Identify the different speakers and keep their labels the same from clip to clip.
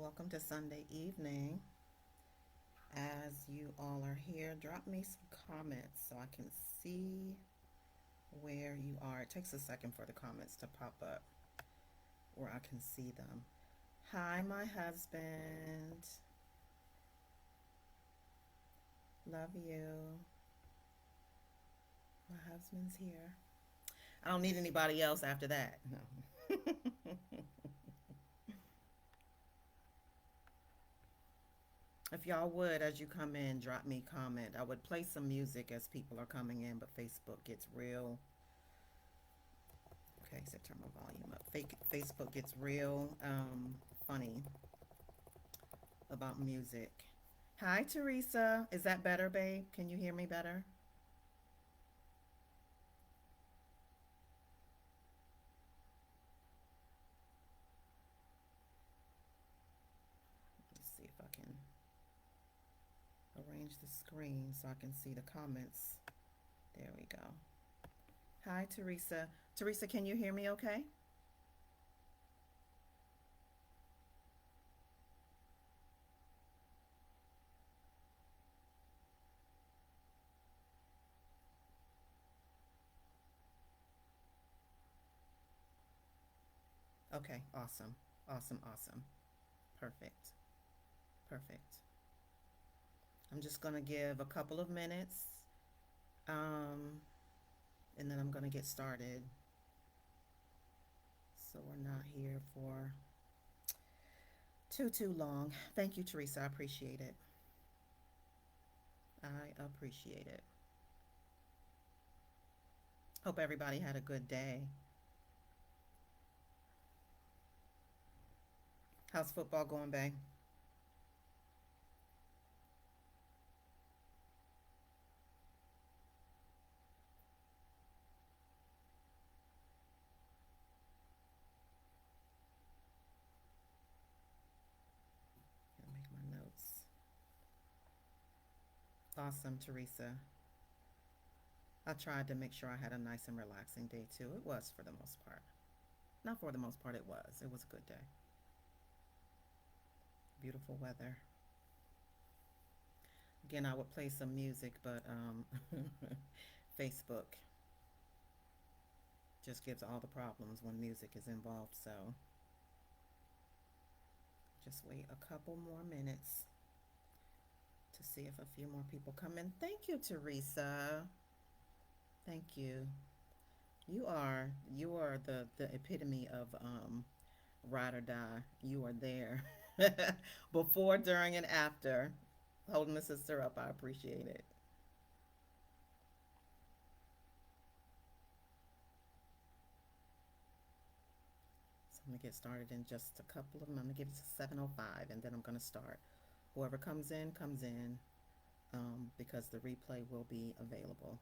Speaker 1: Welcome to Sunday evening. As you all are here, drop me some comments so I can see where you are. It takes a second for the comments to pop up where I can see them. Hi, my husband. Love you. My husband's here. I don't need anybody else after that. No. If y'all would, as you come in, drop me a comment. I would play some music as people are coming in, but Facebook gets real. Okay, so turn my volume up. Facebook gets real funny about music. Hi, Teresa. Is that better, babe? Can you hear me better? Let's see if I can arrange the screen so I can see the comments. There we go. Hi, Teresa. Teresa, can you hear me okay? Okay, awesome. Awesome, awesome. Perfect. Perfect. I'm just going to give a couple of minutes um, and then I'm going to get started so we're not here for too long. Thank you, Teresa. I appreciate it. I appreciate it. Hope everybody had a good day. How's football going, babe? Gotta make my notes. Awesome, Teresa. I tried to make sure I had a nice and relaxing day too. It was for the most part. Not for the most part, it was. It was a good day. Beautiful weather. Again, I would play some music, but Facebook just gives all the problems when music is involved. So just wait a couple more minutes to see if a few more people come in. Thank you, Teresa. Thank you. You are the epitome of ride or die. You are there before, during, and after. Holding the sister up, I appreciate it. So I'm gonna get started in just a couple of them. I'm gonna give it to 7:05, and then I'm gonna start. Whoever comes in, because the replay will be available.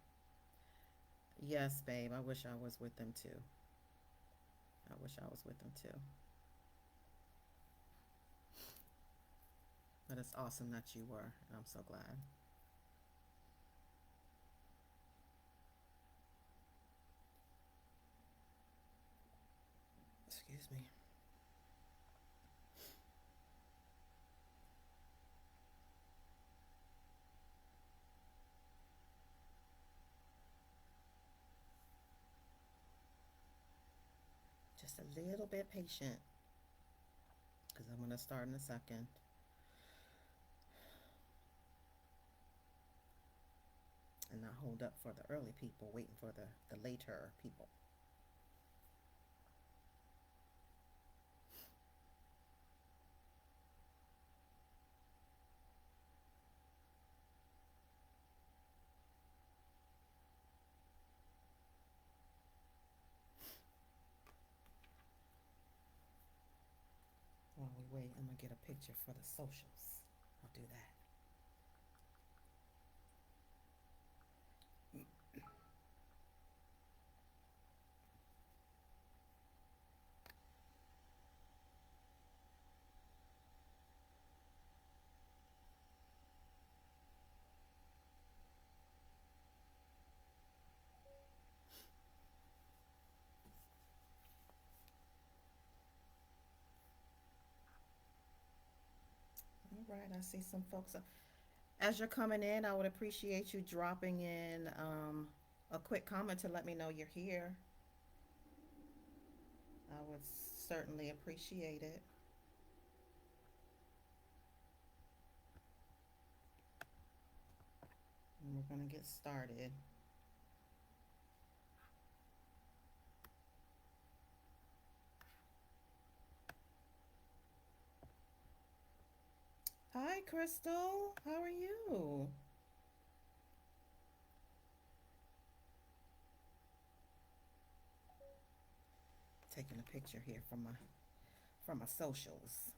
Speaker 1: Yes, babe. I wish I was with them too. I wish I was with them too. But it's awesome that you were, and I'm so glad. Excuse me. Just a little bit patient, because I'm gonna start in a second. And not hold up for the early people, waiting for the later people. While we wait, I'm gonna get a picture for the socials. I'll do that. right, I see some folks. As you're coming in, I would appreciate you dropping in a quick comment to let me know you're here. I would certainly appreciate it. And we're going to get started. Hi, Crystal. How are you? Taking a picture here from my socials.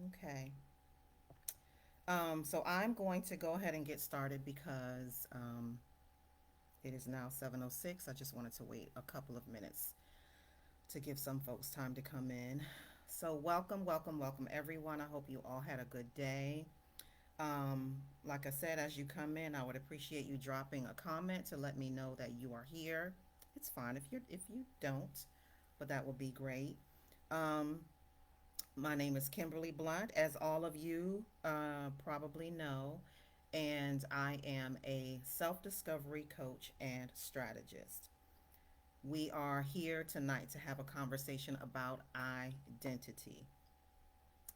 Speaker 1: Okay. So I'm going to go ahead and get started because it is now 7:06. I just wanted to wait a couple of minutes to give some folks time to come in. So welcome, welcome, welcome everyone. I hope you all had a good day. Like I said, as you come in, I would appreciate you dropping a comment to let me know that you are here. It's fine if you don't, but that would be great. Um, my name is Kimberly Blunt, as all of you probably know, and I am a self-discovery coach and strategist. We are here tonight to have a conversation about identity.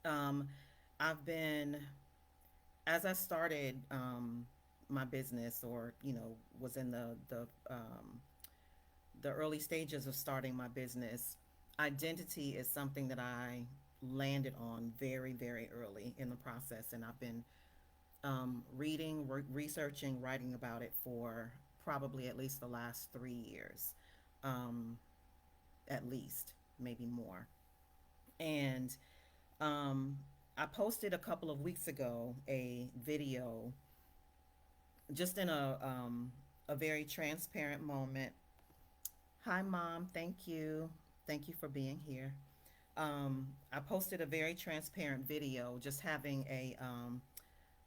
Speaker 1: Um, I've been, as I started my business, or was in the early stages of starting my business, identity is something that I landed on very, very early in the process, and I've been reading, researching, writing about it for probably at least the last 3 years, um, at least, maybe more. And um, I posted a couple of weeks ago a video, just in a very transparent moment. Hi, Mom. Thank you for being here. I posted a very transparent video, just having a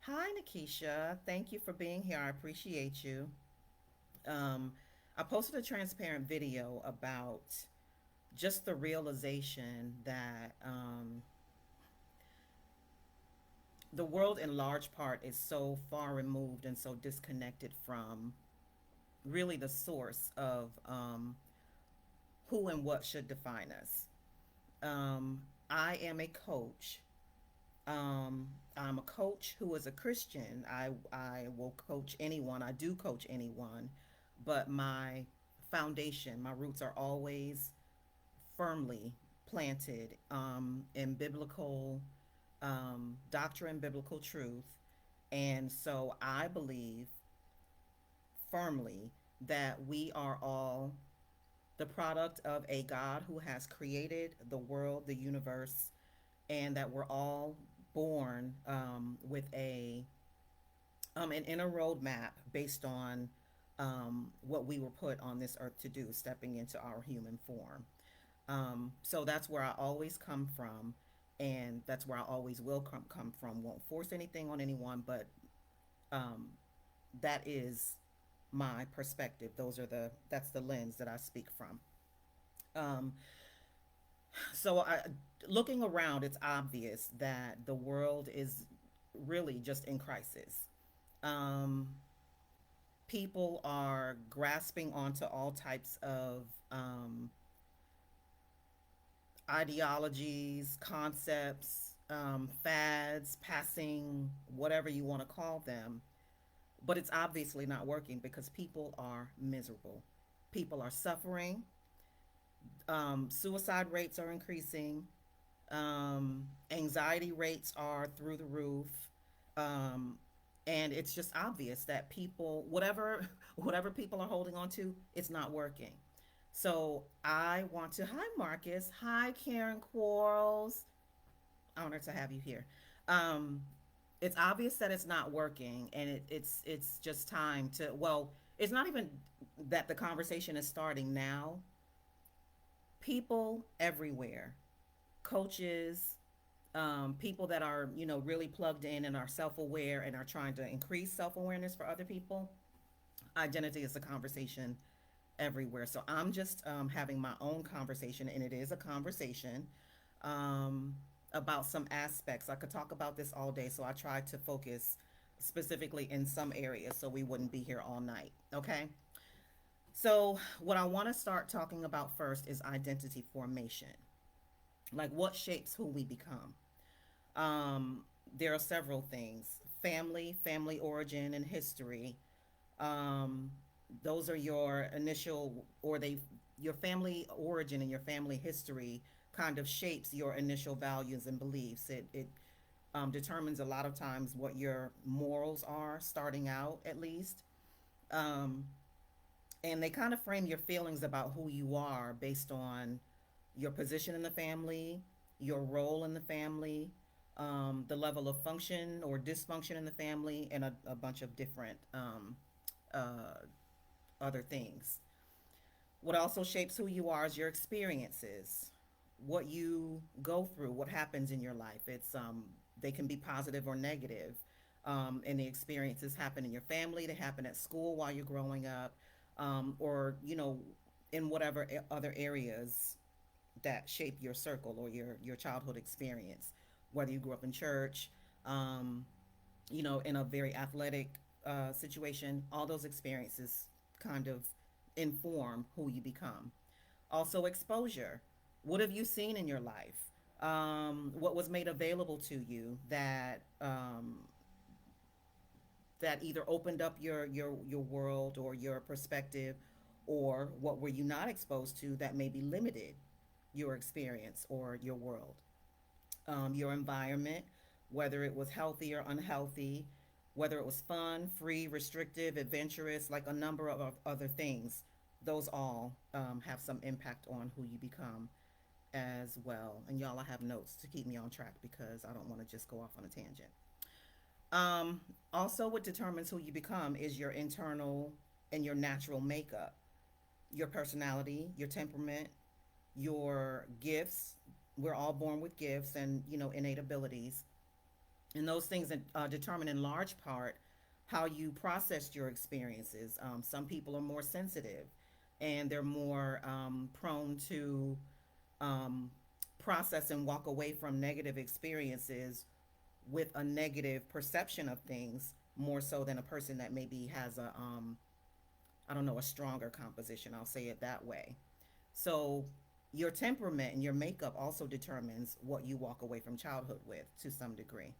Speaker 1: hi, Nikisha. Thank you for being here. I appreciate you. Um, I posted a transparent video about just the realization that the world, in large part, is so far removed and so disconnected from really the source of who and what should define us. Um, I am a coach. I'm a coach who is a Christian. I will coach anyone. I do coach anyone, but my foundation, my roots are always firmly planted in biblical doctrine, biblical truth. And so I believe firmly that we are all the product of a God who has created the world, the universe, and that we're all born with an inner roadmap based on what we were put on this earth to do, stepping into our human form. So that's where I always come from, and that's where I always will come from. Won't force anything on anyone, but um, that is my perspective. That's the lens that I speak from. Um, so looking around, it's obvious that the world is really just in crisis. Um, People are grasping onto all types of ideologies, concepts, fads, passing, whatever you want to call them. But it's obviously not working because people are miserable. People are suffering. Suicide rates are increasing. Anxiety rates are through the roof. Um, and it's just obvious that people, whatever people are holding on to, it's not working. So I want to, hi Marcus, hi Karen Quarles, honor to have you here. Um, it's obvious that it's not working, and it's just time to, well, it's not even that the conversation is starting now. People everywhere, coaches, people that are really plugged in and are self-aware and are trying to increase self-awareness for other people. Identity is a conversation everywhere. So I'm just having my own conversation, and it is a conversation um, about some aspects. I could talk about this all day, so I tried to focus specifically in some areas so we wouldn't be here all night. Okay. So, what I want to start talking about first is identity formation. Like, what shapes who we become? Um, there are several things: family origin, and history. Um, those are your initial, or they, your family origin and your family history kind of shapes your initial values and beliefs. It determines a lot of times what your morals are starting out, at least. Um, and they kind of frame your feelings about who you are based on your position in the family, your role in the family, the level of function or dysfunction in the family, and a bunch of different uh, other things. What also shapes who you are is your experiences, what you go through, what happens in your life. They can be positive or negative. And the experiences happen in your family, they happen at school while you're growing up, or in whatever other areas that shape your circle or your childhood experience. Whether you grew up in church, um, in a very athletic situation, all those experiences kind of inform who you become. Also, exposure. What have you seen in your life? What was made available to you that either opened up your world or your perspective, or what were you not exposed to that maybe limited your experience or your world? Your environment, whether it was healthy or unhealthy, whether it was fun, free, restrictive, adventurous, like a number of other things. Those all have some impact on who you become as well. And y'all, I have notes to keep me on track because I don't want to just go off on a tangent. Also, what determines who you become is your internal and your natural makeup, your personality, your temperament, your gifts. We're all born with gifts and innate abilities, and those things determine in large part how you processed your experiences. Some people are more sensitive, and they're more prone to um, process and walk away from negative experiences with a negative perception of things more so than a person that maybe has a I don't know, a stronger composition. I'll say it that way. So your temperament and your makeup also determines what you walk away from childhood with to some degree.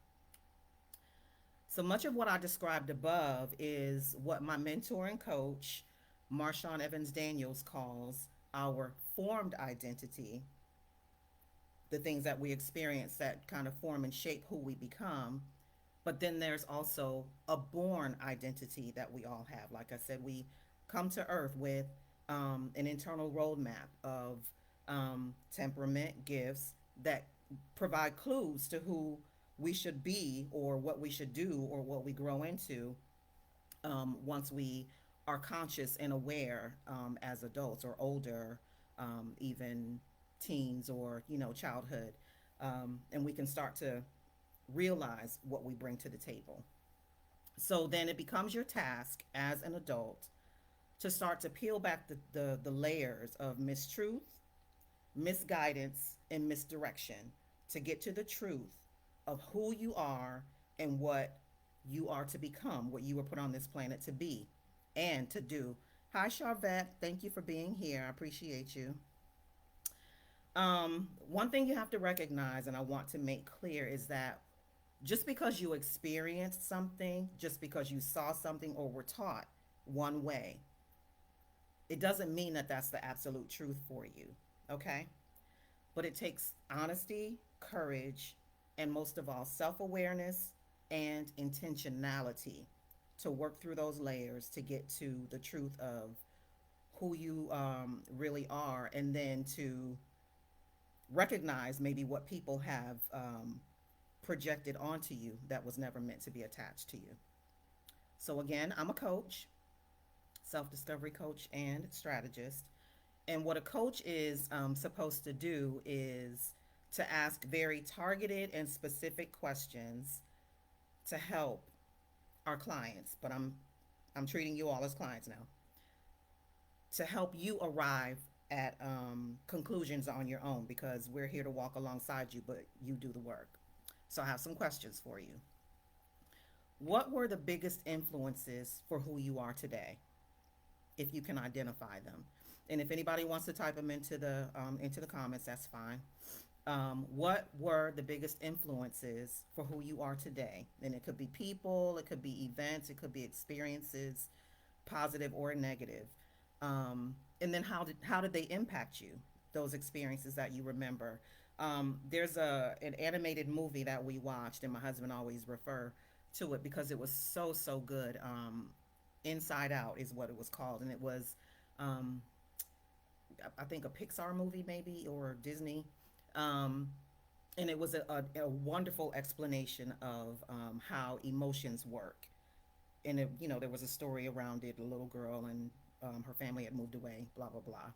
Speaker 1: So much of what I described above is what my mentor and coach, Marshawn Evans Daniels, calls our formed identity, the things that we experience that kind of form and shape who we become. But then there's also a born identity that we all have. Like I said, we come to earth with an internal roadmap of temperament, gifts that provide clues to who we should be or what we should do or what we grow into once we are conscious and aware as adults or older, even teens or childhood, and we can start to realize what we bring to the table. So then it becomes your task as an adult to start to peel back the layers of mistruth, misguidance, and misdirection to get to the truth of who you are and what you are to become, what you were put on this planet to be and to do. Hi, Charvette. Thank you for being here. I appreciate you. One thing you have to recognize, and I want to make clear, is that just because you experienced something, just because you saw something or were taught one way, it doesn't mean that that's the absolute truth for you. Okay? But it takes honesty, courage, and most of all, self awareness and intentionality to work through those layers to get to the truth of who you really are, and then to recognize maybe what people have projected onto you that was never meant to be attached to you. So, again, I'm a coach, self discovery coach, and strategist. And what a coach is supposed to do is to ask very targeted and specific questions to help our clients. But I'm treating you all as clients now. to help you arrive at conclusions on your own, because we're here to walk alongside you, but you do the work. So I have some questions for you. What were the biggest influences for who you are today, if you can identify them? And if anybody wants to type them into the comments, that's fine. What were the biggest influences for who you are today? And it could be people, it could be events, it could be experiences, positive or negative. And then how did they impact you? Those experiences that you remember. There's an animated movie that we watched, and my husband always refer to it because it was so good. Inside Out is what it was called, and it was um, I think a Pixar movie maybe, or Disney. Um, and it was a wonderful explanation of how emotions work. And there was a story around it. A little girl and her family had moved away. Blah blah blah.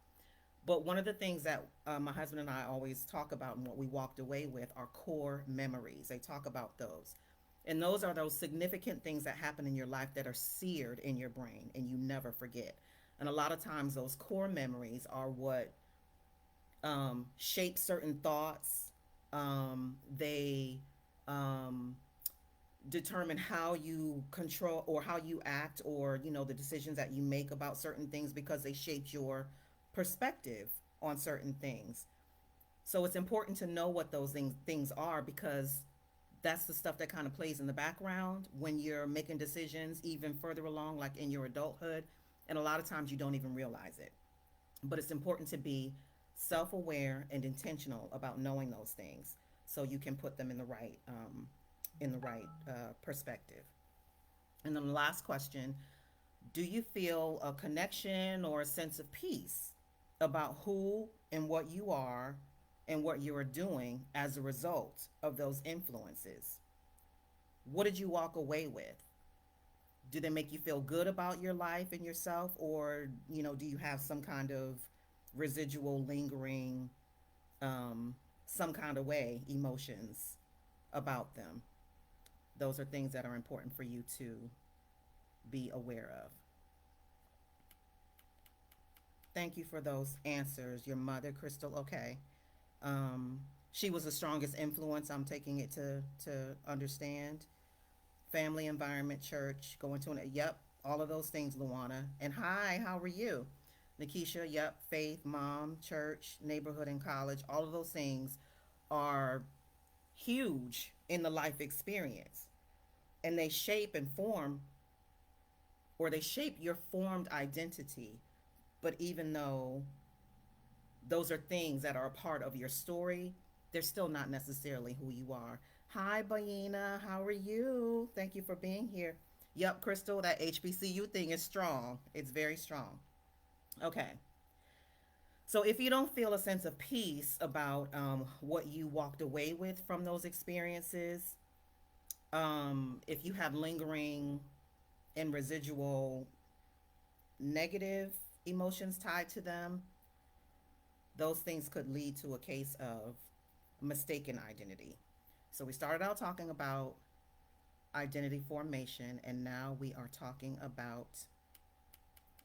Speaker 1: But one of the things that my husband and I always talk about, and what we walked away with, are core memories. They talk about those. And those are those significant things that happen in your life that are seared in your brain and you never forget. And a lot of times, those core memories are what shape certain thoughts. They um, determine how you control or how you act, or the decisions that you make about certain things, because they shaped your perspective on certain things. So it's important to know what those things are, because that's the stuff that kind of plays in the background when you're making decisions even further along, like in your adulthood. And a lot of times you don't even realize it. But it's important to be self-aware and intentional about knowing those things, so you can put them in the right perspective. And then the last question: do you feel a connection or a sense of peace about who and what you are and what you are doing as a result of those influences? What did you walk away with? Do they make you feel good about your life and yourself, or do you have some kind of residual, lingering, some kind of way emotions about them? Those are things that are important for you to be aware of. Thank you for those answers. Your mother, Crystal, okay. Um, she was the strongest influence, I'm taking it to understand. Family, environment, church, going to yep, all of those things, Luana. And hi, how are you? Nikisha, yep, faith, mom, church, neighborhood, and college, all of those things are huge in the life experience. And they shape and form, or they shape your formed identity. But even though those are things that are a part of your story, they're still not necessarily who you are. Hi, Bayina. How are you? Thank you for being here. Yep, Crystal, that HBCU thing is strong. It's very strong. Okay. So if you don't feel a sense of peace about what you walked away with from those experiences, if you have lingering and residual negative emotions tied to them, those things could lead to a case of mistaken identity. So we started out talking about identity formation, and now we are talking about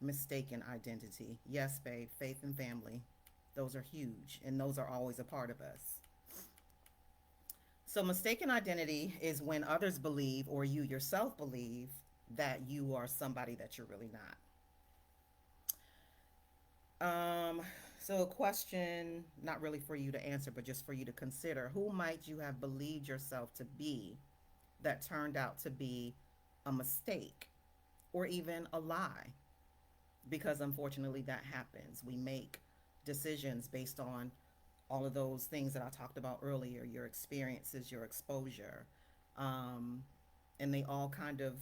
Speaker 1: mistaken identity. Yes, babe, faith and family. Those are huge, and those are always a part of us. So mistaken identity is when others believe, or you yourself believe, that you are somebody that you're really not. So a question, not really for you to answer, but just for you to consider: who might you have believed yourself to be that turned out to be a mistake or even a lie? Because unfortunately that happens. We make decisions based on all of those things that I talked about earlier, your experiences, your exposure, um, and they all kind of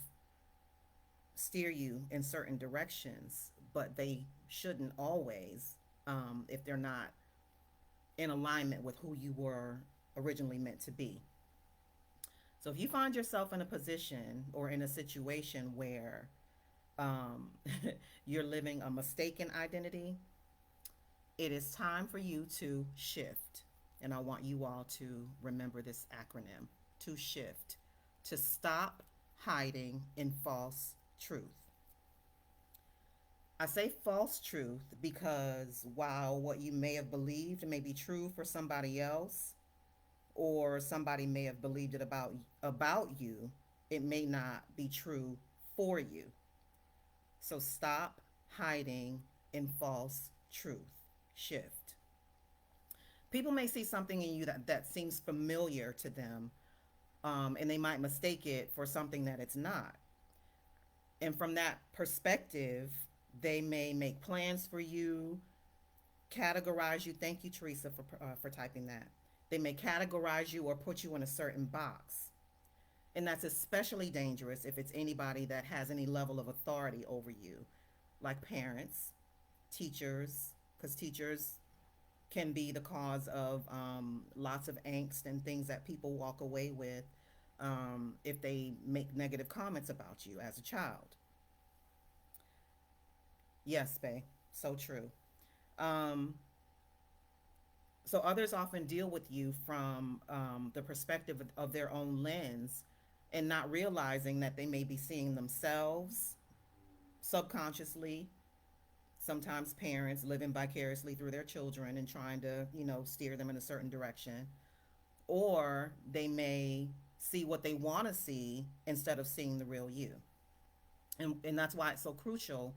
Speaker 1: steer you in certain directions, but they shouldn't always, if they're not in alignment with who you were originally meant to be. So if you find yourself in a position or in a situation where um, you're living a mistaken identity, it is time for you to shift. And I want you all to remember this acronym: to shift, to stop hiding in false truth. I say false truth because while what you may have believed may be true for somebody else, or somebody may have believed it about you, it may not be true for you. So stop hiding in false truth. Shift. People may see something in you that seems familiar to them, and they might mistake it for something that it's not. And from that perspective, they may make plans for you, categorize you. Thank you, Teresa, for typing that. They may categorize you or put you in a certain box. And that's especially dangerous if it's anybody that has any level of authority over you, like parents, teachers, because teachers can be the cause of lots of angst and things that people walk away with if they make negative comments about you as a child. Yes, Faye, so true. Um, so others often deal with you from the perspective of their own lens and not realizing that they may be seeing themselves subconsciously. Sometimes parents living vicariously through their children and trying to, steer them in a certain direction. Or they may see what they want to see instead of seeing the real you. And that's why it's so crucial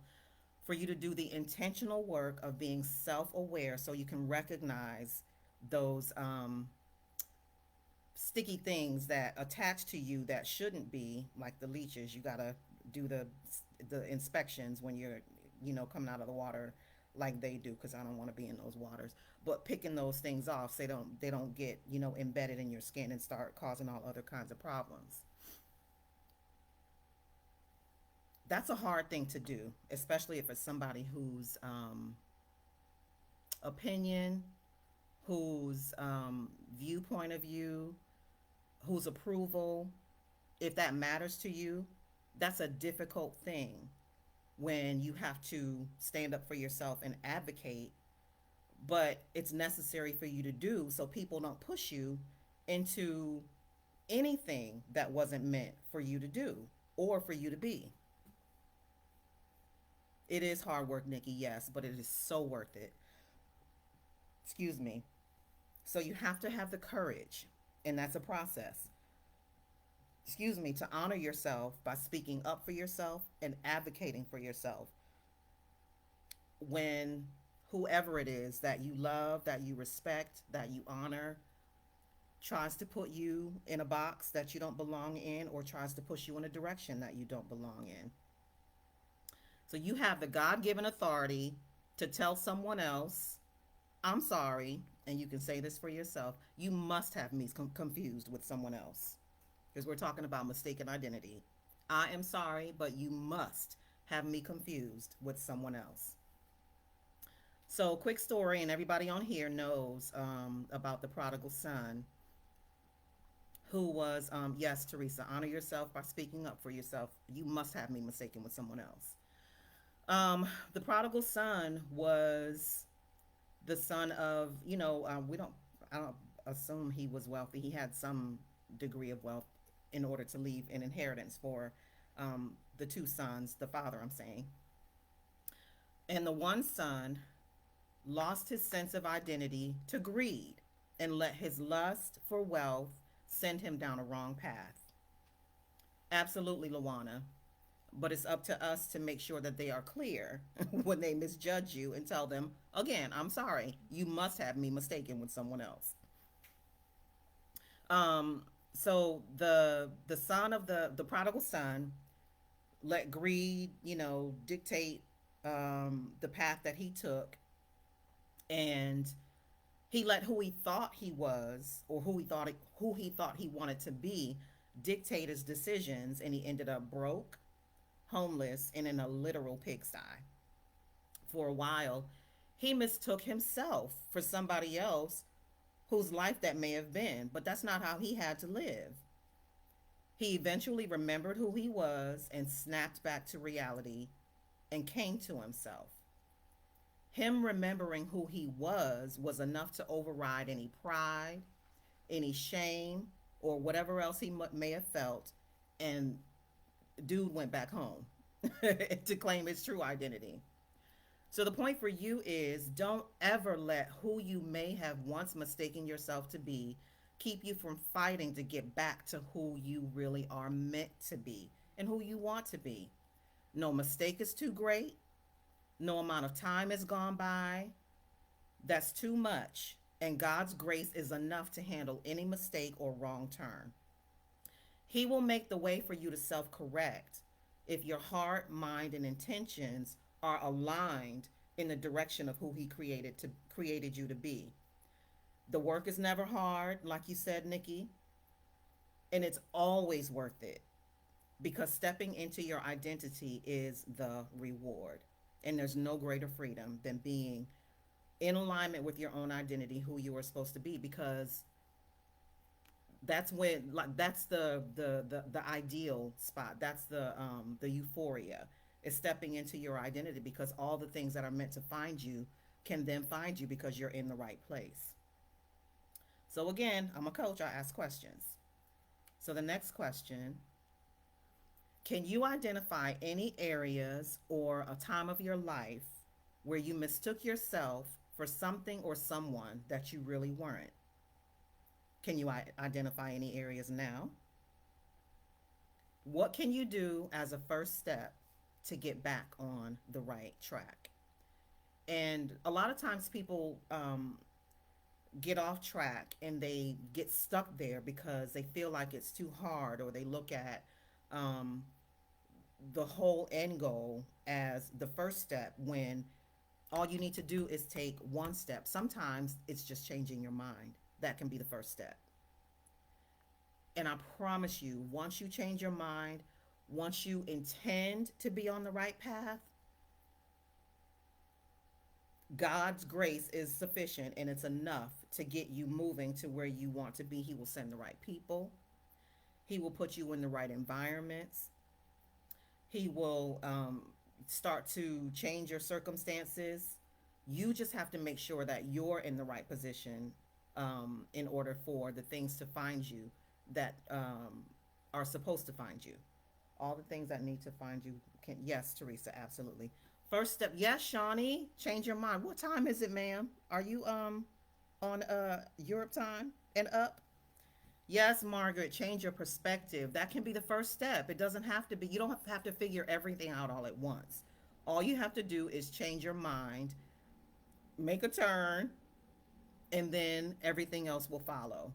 Speaker 1: for you to do the intentional work of being self aware so you can recognize those sticky things that attach to you that shouldn't be, like the leeches. You got to do the inspections when you're, coming out of the water like they do, because I don't want to be in those waters. But picking those things off so they don't get, embedded in your skin and start causing all other kinds of problems. That's a hard thing to do, especially if it's somebody whose opinion, whose viewpoint of you, whose approval, if that matters to you. That's a difficult thing when you have to stand up for yourself and advocate, but it's necessary for you to do so people don't push you into anything that wasn't meant for you to do or for you to be. It is hard work, Nikki, yes, but it is so worth it. Excuse me. So you have to have the courage, and that's a process. Excuse me, to honor yourself by speaking up for yourself and advocating for yourself when whoever it is that you love, that you respect, that you honor tries to put you in a box that you don't belong in or tries to push you in a direction that you don't belong in. So you have the God given authority to tell someone else, I'm sorry, and you can say this for yourself, you must have me confused with someone else. Because we're talking about mistaken identity. I am sorry, but you must have me confused with someone else. So, quick story, and everybody on here knows about the prodigal son who was, yes, Teresa, honor yourself by speaking up for yourself. You must have me mistaken with someone else. The prodigal son was the son of, I don't assume he was wealthy. He had some degree of wealth in order to leave an inheritance for the two sons, the father, I'm saying. And the one son lost his sense of identity to greed and let his lust for wealth send him down a wrong path. Absolutely, Luana. But it's up to us to make sure that they are clear when they misjudge you and tell them, again, I'm sorry, you must have me mistaken with someone else. So the son of the prodigal son let greed, dictate the path that he took, and he let who he thought he was or who he thought he wanted to be dictate his decisions, and he ended up broke, homeless, and in a literal pigsty. For a while, he mistook himself for somebody else whose life that may have been, but that's not how he had to live. He eventually remembered who he was and snapped back to reality and came to himself. Him remembering who he was enough to override any pride, any shame, or whatever else he may have felt, and dude went back home to claim his true identity. So the point for you is don't ever let who you may have once mistaken yourself to be keep you from fighting to get back to who you really are meant to be and who you want to be. No mistake is too great. No amount of time has gone by. That's too much. And God's grace is enough to handle any mistake or wrong turn. He will make the way for you to self correct if your heart, mind, and intentions are aligned in the direction of who He created you to be. The work is never hard, like you said, Nikki, and it's always worth it because stepping into your identity is the reward. And there's no greater freedom than being in alignment with your own identity, who you are supposed to be, because that's when, like, that's the ideal spot. That's the euphoria, is stepping into your identity, because all the things that are meant to find you can then find you because you're in the right place. So again, I'm a coach, I ask questions. So the next question: can you identify any areas or a time of your life where you mistook yourself for something or someone that you really weren't? Can you identify any areas now? What can you do as a first step to get back on the right track? And a lot of times people get off track and they get stuck there because they feel like it's too hard, or they look at um, the whole end goal as the first step, when all you need to do is take one step. Sometimes it's just changing your mind. That can be the first step. And I promise you, once you change your mind, once you intend to be on the right path, God's grace is sufficient and it's enough to get you moving to where you want to be. He will send the right people, He will put you in the right environments, He will start to change your circumstances. You just have to make sure that you're in the right position in order for the things to find you that are supposed to find you. All the things that need to find you can. Yes, Teresa, absolutely. First step. Yes, Shawnee, change your mind. What time is it, ma'am? Are you on Europe time and up? Yes, Margaret, change your perspective. That can be the first step. It doesn't have to be, you don't have to figure everything out all at once. All you have to do is change your mind, make a turn, and then everything else will follow.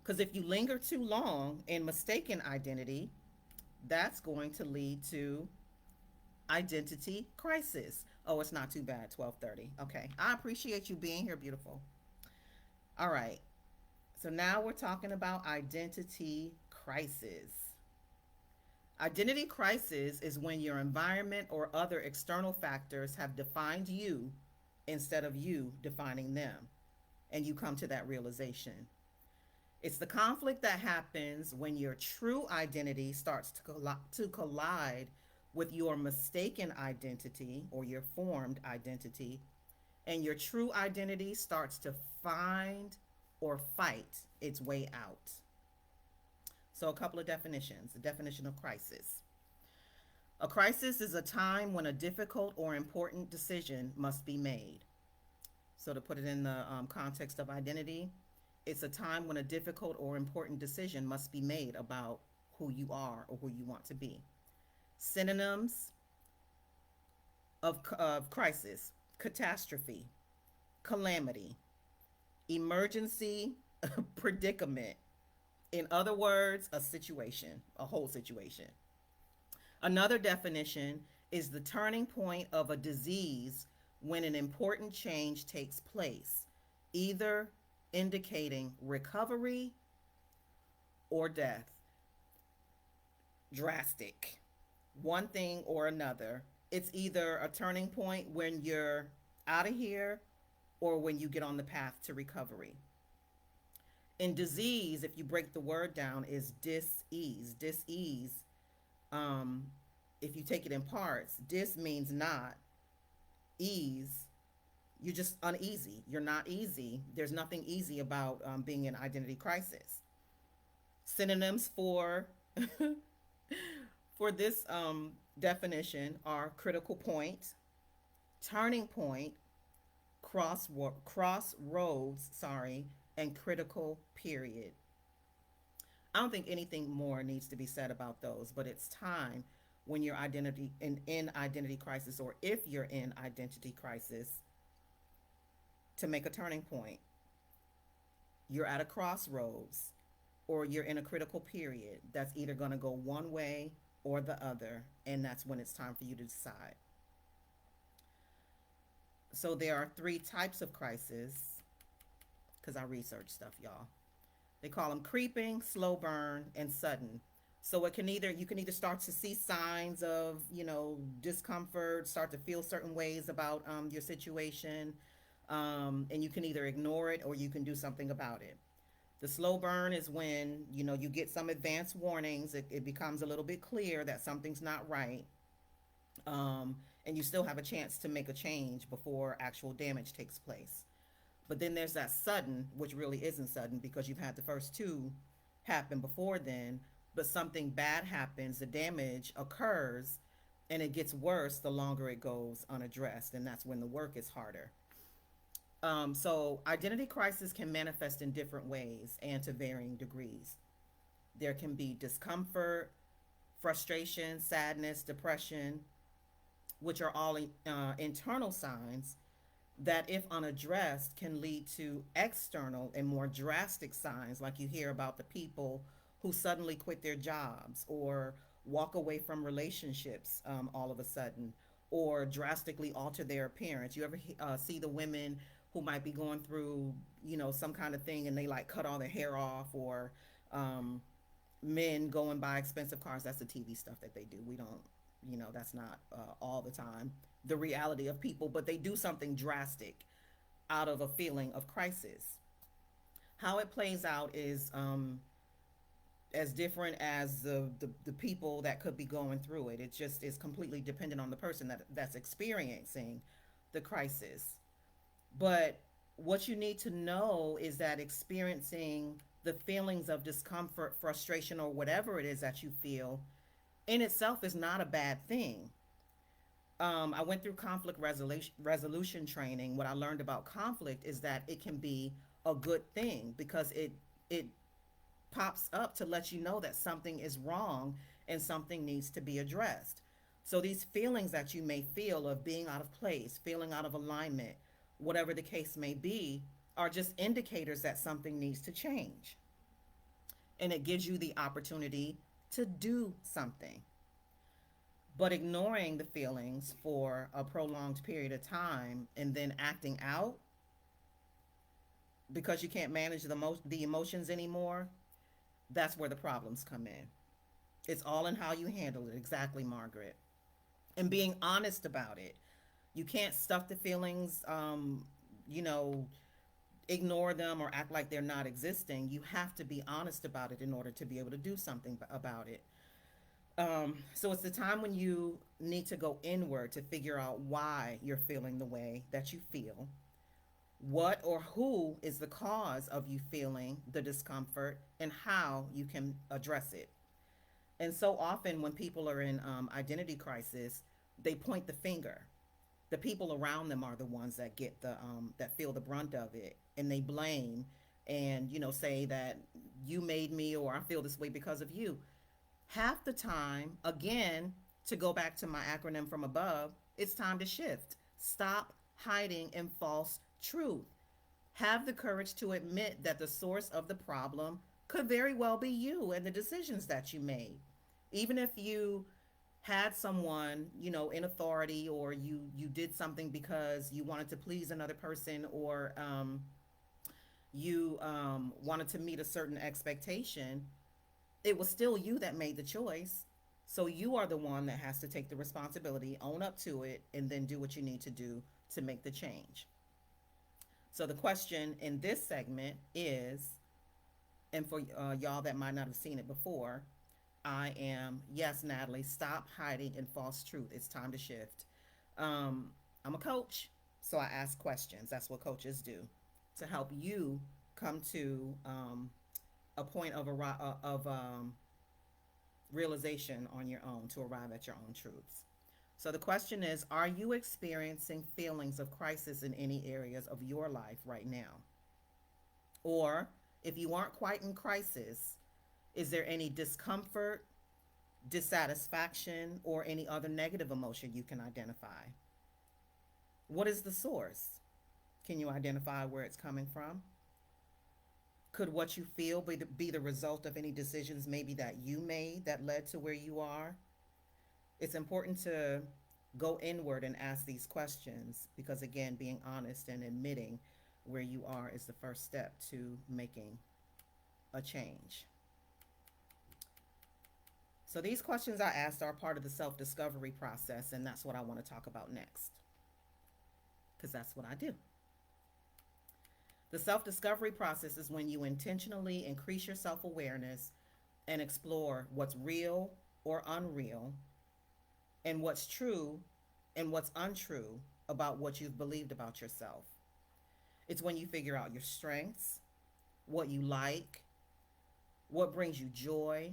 Speaker 1: Because if you linger too long in mistaken identity, that's going to lead to identity crisis. Oh, it's not too bad, 12:30. Okay. I appreciate you being here, beautiful. All right. So now we're talking about identity crisis. Identity crisis is when your environment or other external factors have defined you instead of you defining them, and you come to that realization. It's the conflict that happens when your true identity starts to collide with your mistaken identity or your formed identity, and your true identity starts to find or fight its way out. So, a couple of definitions. The definition of crisis: a crisis is a time when a difficult or important decision must be made. So, to put it in the context of identity, it's a time when a difficult or important decision must be made about who you are or who you want to be. Synonyms of crisis: catastrophe, calamity, emergency, predicament. In other words, a situation, a whole situation. Another definition is the turning point of a disease when an important change takes place, either indicating recovery or death. Drastic. One thing or another. It's either a turning point when you're out of here or when you get on the path to recovery. In disease, if you break the word down, is dis-ease. Dis-ease, if you take it in parts, dis means not, ease, you're just uneasy. You're not easy. There's nothing easy about being in identity crisis. Synonyms for for this definition are critical point, turning point, crossroads, sorry, and critical period. I don't think anything more needs to be said about those, but it's time when your identity in identity crisis, or if you're in identity crisis, to make a turning point. You're at a crossroads, or you're in a critical period that's either going to go one way or the other, and that's when it's time for you to decide. So there are three types of crisis, because I research stuff, y'all. They call them creeping, slow burn, and sudden. So it can either you can either start to see signs of discomfort, start to feel certain ways about your situation, and you can either ignore it or you can do something about it. The slow burn is when you get some advanced warnings. It becomes a little bit clear that something's not right, and you still have a chance to make a change before actual damage takes place. But then there's that sudden, which really isn't sudden because you've had the first two happen before then, but something bad happens, the damage occurs, and it gets worse the longer it goes unaddressed, and that's when the work is harder. So identity crisis can manifest in different ways and to varying degrees. There can be discomfort, frustration, sadness, depression, which are all internal signs that, if unaddressed, can lead to external and more drastic signs, like you hear about the people who suddenly quit their jobs or walk away from relationships all of a sudden, or drastically alter their appearance. You ever see the women who might be going through, some kind of thing, and they like cut all their hair off, or men go and buy expensive cars? That's the TV stuff that they do. We don't, that's not all the time the reality of people, but they do something drastic out of a feeling of crisis. How it plays out is as different as the people that could be going through it. It just is completely dependent on the person that's experiencing the crisis. But what you need to know is that experiencing the feelings of discomfort, frustration, or whatever it is that you feel in itself is not a bad thing. I went through conflict resolution training. What I learned about conflict is that it can be a good thing because it pops up to let you know that something is wrong and something needs to be addressed. So these feelings that you may feel of being out of place, feeling out of alignment, whatever the case may be, are just indicators that something needs to change. And it gives you the opportunity to do something. But ignoring the feelings for a prolonged period of time and then acting out because you can't manage the emotions anymore, that's where the problems come in. It's all in how you handle it. Exactly, Margaret. And being honest about it. You can't stuff the feelings, you know, ignore them or act like they're not existing. You have to be honest about it in order to be able to do something about it. So it's the time when you need to go inward to figure out why you're feeling the way that you feel. What or who is the cause of you feeling the discomfort, and how you can address it. And so often when people are in identity crisis, they point the finger. The people around them are the ones that get that feel the brunt of it, and they blame and say that you made me, or I feel this way because of you. Half the time, again, to go back to my acronym from above, it's time to shift. Stop hiding in false truth. Have the courage to admit that the source of the problem could very well be you and the decisions that you made. Even if you had someone, in authority, or you did something because you wanted to please another person, or you wanted to meet a certain expectation, it was still you that made the choice. So you are the one that has to take the responsibility, own up to it, and then do what you need to do to make the change. So the question in this segment is, and for y'all that might not have seen it before, I am, yes, Natalie, stop hiding in false truth. It's time to shift. I'm a coach, so I ask questions. That's what coaches do, to help you come to a point of realization on your own, to arrive at your own truths. So the question is, are you experiencing feelings of crisis in any areas of your life right now? Or if you aren't quite in crisis, is there any discomfort, dissatisfaction, or any other negative emotion you can identify? What is the source? Can you identify where it's coming from? Could what you feel be the result of any decisions maybe that you made that led to where you are? It's important to go inward and ask these questions because, again, being honest and admitting where you are is the first step to making a change. So, these questions I asked are part of the self discovery process, and that's what I want to talk about next because that's what I do. The self discovery process is when you intentionally increase your self awareness and explore what's real or unreal and what's true and what's untrue about what you've believed about yourself. It's when you figure out your strengths, what you like, what brings you joy,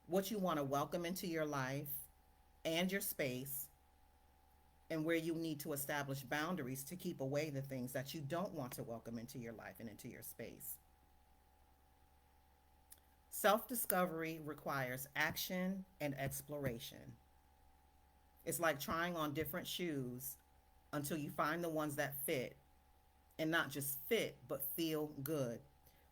Speaker 1: what you want to welcome into your life and your space, and where you need to establish boundaries to keep away the things that you don't want to welcome into your life and into your space. Self discovery requires action and exploration. It's like trying on different shoes until you find the ones that fit, and not just fit, but feel good.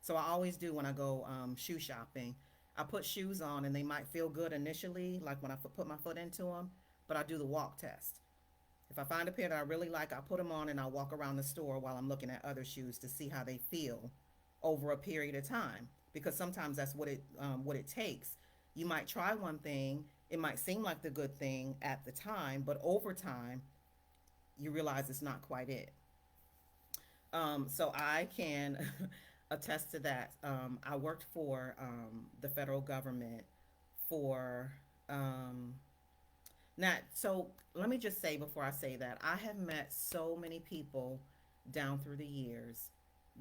Speaker 1: So I always do when I go shoe shopping. I put shoes on and they might feel good initially, like when I put my foot into them, but I do the walk test. If I find a pair that I really like, I'll put them on and I'll walk around the store while I'm looking at other shoes to see how they feel over a period of time. Because sometimes that's what it takes. You might try one thing, it might seem like the good thing at the time, but over time, you realize it's not quite it. So I can attest to that. I worked for the federal government for not so. Let me just say before I say that I have met so many people down through the years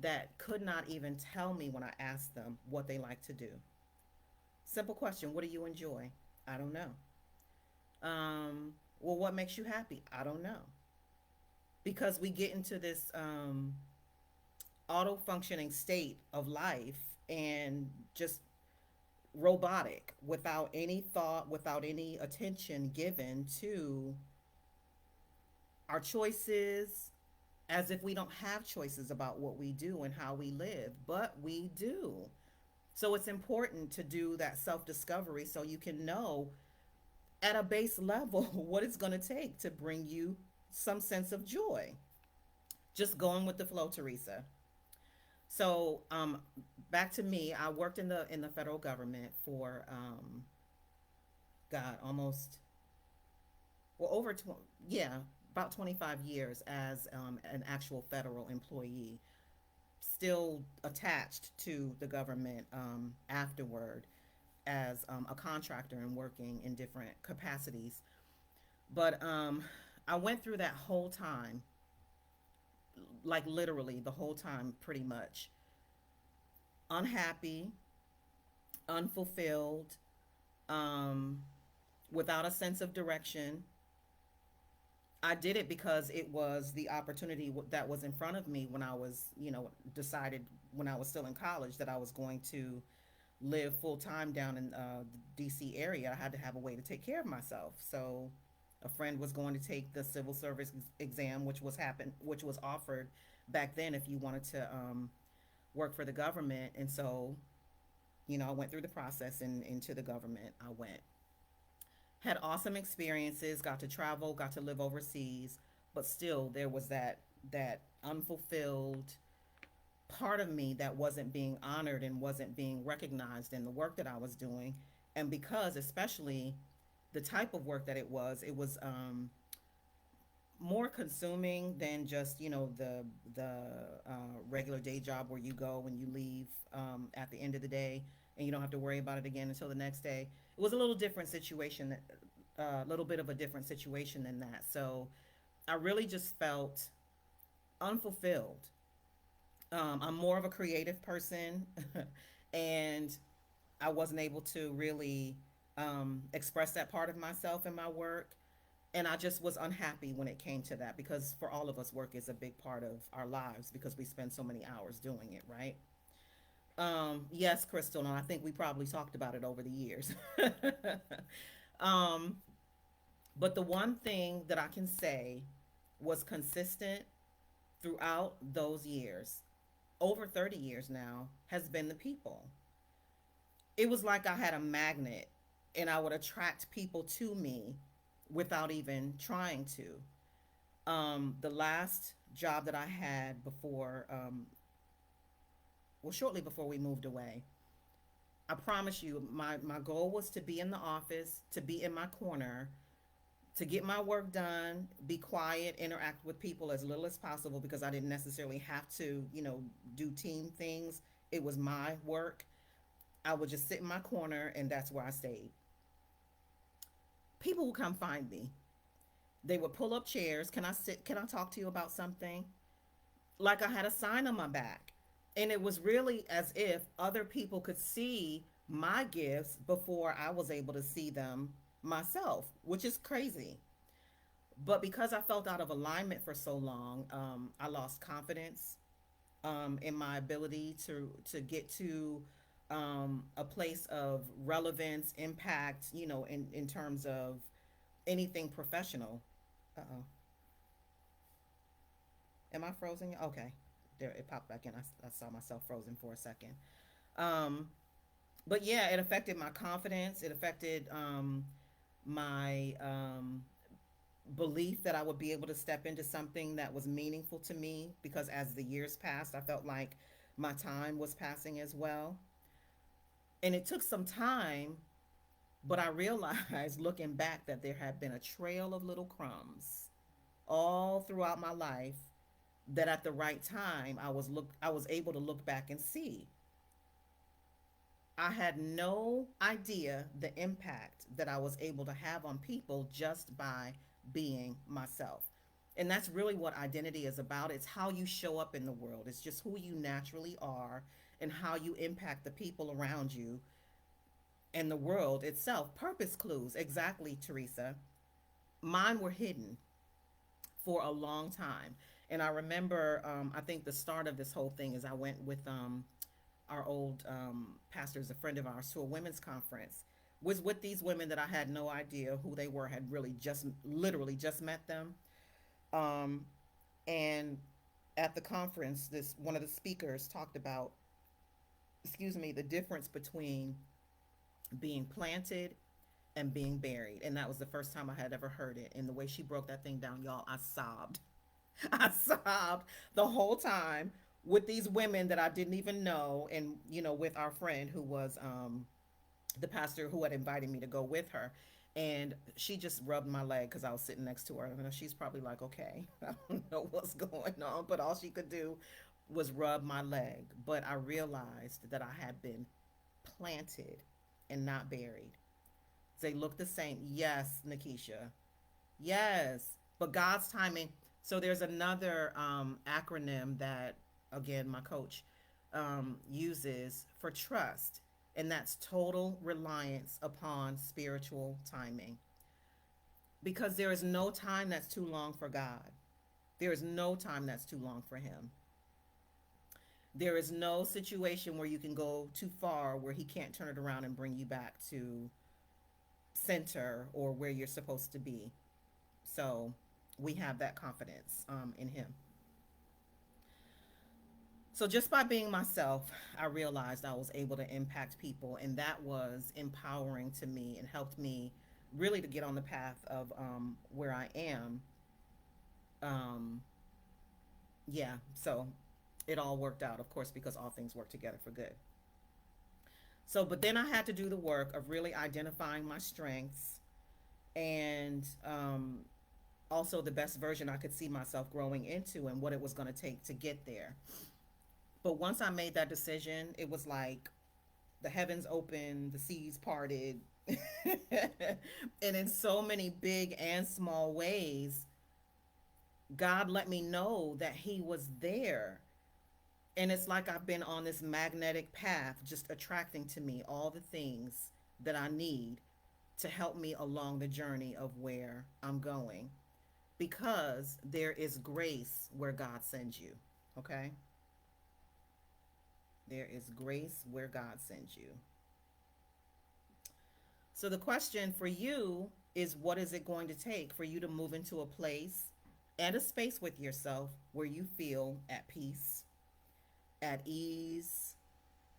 Speaker 1: that could not even tell me when I asked them what they like to do. Simple question: what do you enjoy? I don't know. Well, what makes you happy? I don't know. Because we get into this auto functioning state of life and just robotic without any thought, without any attention given to our choices, as if we don't have choices about what we do and how we live, but we do. So it's important to do that self discovery so you can know at a base level what it's going to take to bring you some sense of joy. Just going with the flow, Teresa. So back to me, I worked in the federal government for God, almost well over yeah, about 25 years as an actual federal employee. Still attached to the government afterward as a contractor and working in different capacities. But I went through that whole time, like literally the whole time, pretty much unhappy, unfulfilled, um, without a sense of direction. I did it because it was the opportunity that was in front of me when I was, decided when I was still in college that I was going to live full time down in the DC area. I had to have a way to take care of myself. So a friend was going to take the civil service exam, which was offered back then if you wanted to work for the government. And so, I went through the process and into the government. I went. Had awesome experiences, got to travel, got to live overseas, but still there was that unfulfilled part of me that wasn't being honored and wasn't being recognized in the work that I was doing. And because especially the type of work that it was more consuming than just regular day job where you go and you leave at the end of the day and you don't have to worry about it again until the next day. It was a little different situation, a little bit of a different situation than that. So I really just felt unfulfilled. I'm more of a creative person, and I wasn't able to really express that part of myself in my work. And I just was unhappy when it came to that, because for all of us, work is a big part of our lives because we spend so many hours doing it, right? Yes, Crystal, and I think we probably talked about it over the years. um, but the one thing that I can say was consistent throughout those years, over 30 years now, has been the people. It was like I had a magnet and I would attract people to me without even trying to. The last job that I had before, well, shortly before we moved away, I promise you, my goal was to be in the office, to be in my corner, to get my work done, be quiet, interact with people as little as possible because I didn't necessarily have to, do team things. It was my work. I would just sit in my corner and that's where I stayed. People would come find me. They would pull up chairs. Can I sit? Can I talk to you about something? Like I had a sign on my back. And it was really as if other people could see my gifts before I was able to see them myself, which is crazy. But because I felt out of alignment for so long, I lost confidence in my ability to get to a place of relevance, impact, in terms of anything professional. Uh oh, am I frozen? Okay, there it popped back in. I saw myself frozen for a second. Um, but yeah, it affected my confidence. It affected my belief that I would be able to step into something that was meaningful to me, because as the years passed, I felt like my time was passing as well. And it took some time, but I realized looking back that there had been a trail of little crumbs all throughout my life that at the right time I was able to look back and see. I had no idea the impact that I was able to have on people just by being myself. And that's really what identity is about. It's how you show up in the world. It's just who you naturally are and how you impact the people around you and the world itself. Purpose clues, exactly, Teresa. Mine were hidden for a long time. And I remember, I think the start of this whole thing is I went with our old pastors, a friend of ours, to a women's conference. Was with these women that I had no idea who they were, had really just literally just met them. Um, and at the conference, this one of the speakers talked about, excuse me, the difference between being planted and being buried. And that was the first time I had ever heard it. And the way she broke that thing down, y'all, I sobbed. I sobbed the whole time with these women that I didn't even know, and with our friend who was the pastor who had invited me to go with her. And she just rubbed my leg because I was sitting next to her. And she's probably like, okay, I don't know what's going on. But all she could do was rub my leg. But I realized that I had been planted and not buried. They look the same. Yes, Nikisha. Yes. But God's timing. So there's another acronym that, again, my coach uses for trust, and that's total reliance upon spiritual timing. Because there is no time that's too long for God. There is no time that's too long for Him. There is no situation where you can go too far where He can't turn it around and bring you back to center or where you're supposed to be. So we have that confidence in Him. So just by being myself, I realized I was able to impact people, and that was empowering to me and helped me really to get on the path of where I am. Um, yeah, so it all worked out, of course, because all things work together for good. So, but then I had to do the work of really identifying my strengths and also the best version I could see myself growing into and what it was going to take to get there. But once I made that decision, it was like the heavens opened, the seas parted. And in so many big and small ways, God let me know that He was there. And it's like I've been on this magnetic path, just attracting to me all the things that I need. to help me along the journey of where I'm going, because there is grace where God sends you. Okay? There is grace where God sends you. So the question for you is, what is it going to take for you to move into a place and a space with yourself where you feel at peace, at ease,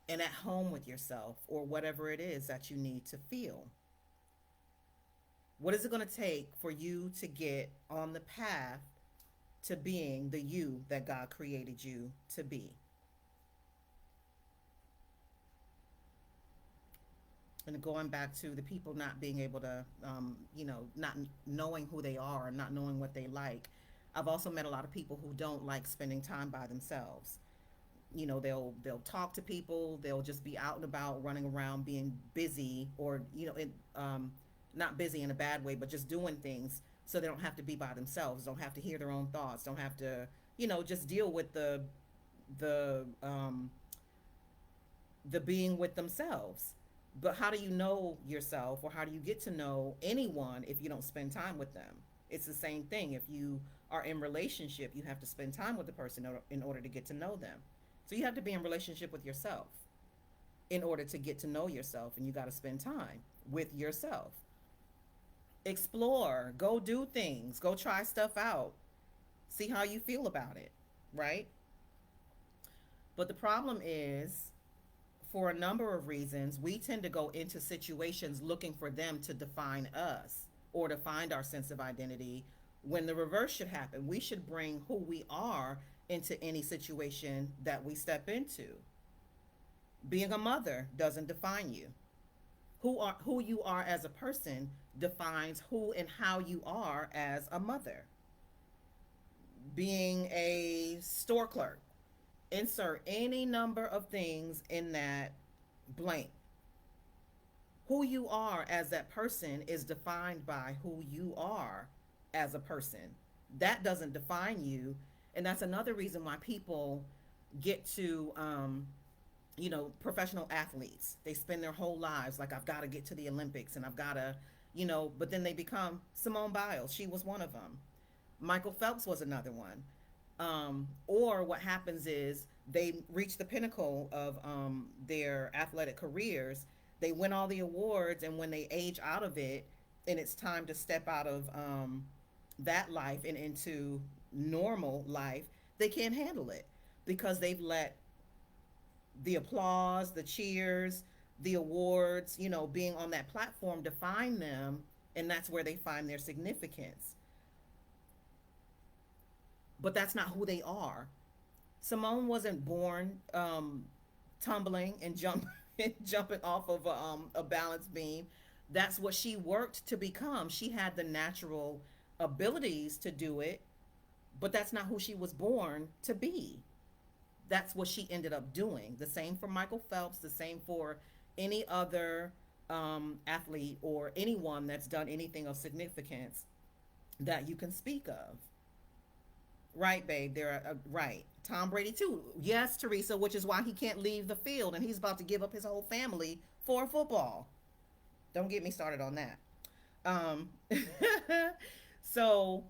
Speaker 1: and at home with yourself, or whatever it is that you need to feel? What is it going to take for you to get on the path to being the you that God created you to be? And going back to the people not being able to, not knowing who they are, not knowing what they like. I've also met a lot of people who don't like spending time by themselves. They'll talk to people, they'll just be out and about, running around, being busy, or not busy in a bad way, but just doing things so they don't have to be by themselves, don't have to hear their own thoughts, don't have to, just deal with the the being with themselves. But how do you know yourself, or how do you get to know anyone if you don't spend time with them? It's the same thing. If you are in relationship, you have to spend time with the person in order to get to know them. So you have to be in relationship with yourself in order to get to know yourself, and you got to spend time with yourself. Explore, go do things, go try stuff out, see how you feel about it, right? But the problem is, for a number of reasons, we tend to go into situations looking for them to define us or to find our sense of identity, when the reverse should happen. We should bring who we are into any situation that we step into. Being a mother doesn't define you. Who you are as a person defines who and how you are as a mother. Being a store clerk, insert any number of things in that blank. Who you are as that person is defined by who you are as a person. That doesn't define you. And that's another reason why people get to, professional athletes. They spend their whole lives like, I've got to get to the Olympics, and I've got to, but then they become Simone Biles. She was one of them. Michael Phelps was another one. Or what happens is, they reach the pinnacle of their athletic careers. They win all the awards, and when they age out of it, and it's time to step out of that life and into normal life, they can't handle it, because they've let the applause, the cheers, the awards, being on that platform define them, and that's where they find their significance. But that's not who they are. Simone wasn't born tumbling and jumping off of a balance beam. That's what she worked to become. She had the natural abilities to do it, but that's not who she was born to be. That's what she ended up doing. The same for Michael Phelps, the same for any other athlete, or anyone that's done anything of significance that you can speak of. Right, babe. Right. Tom Brady too. Yes, Teresa, which is why he can't leave the field, and he's about to give up his whole family for football. Don't get me started on that. Um, so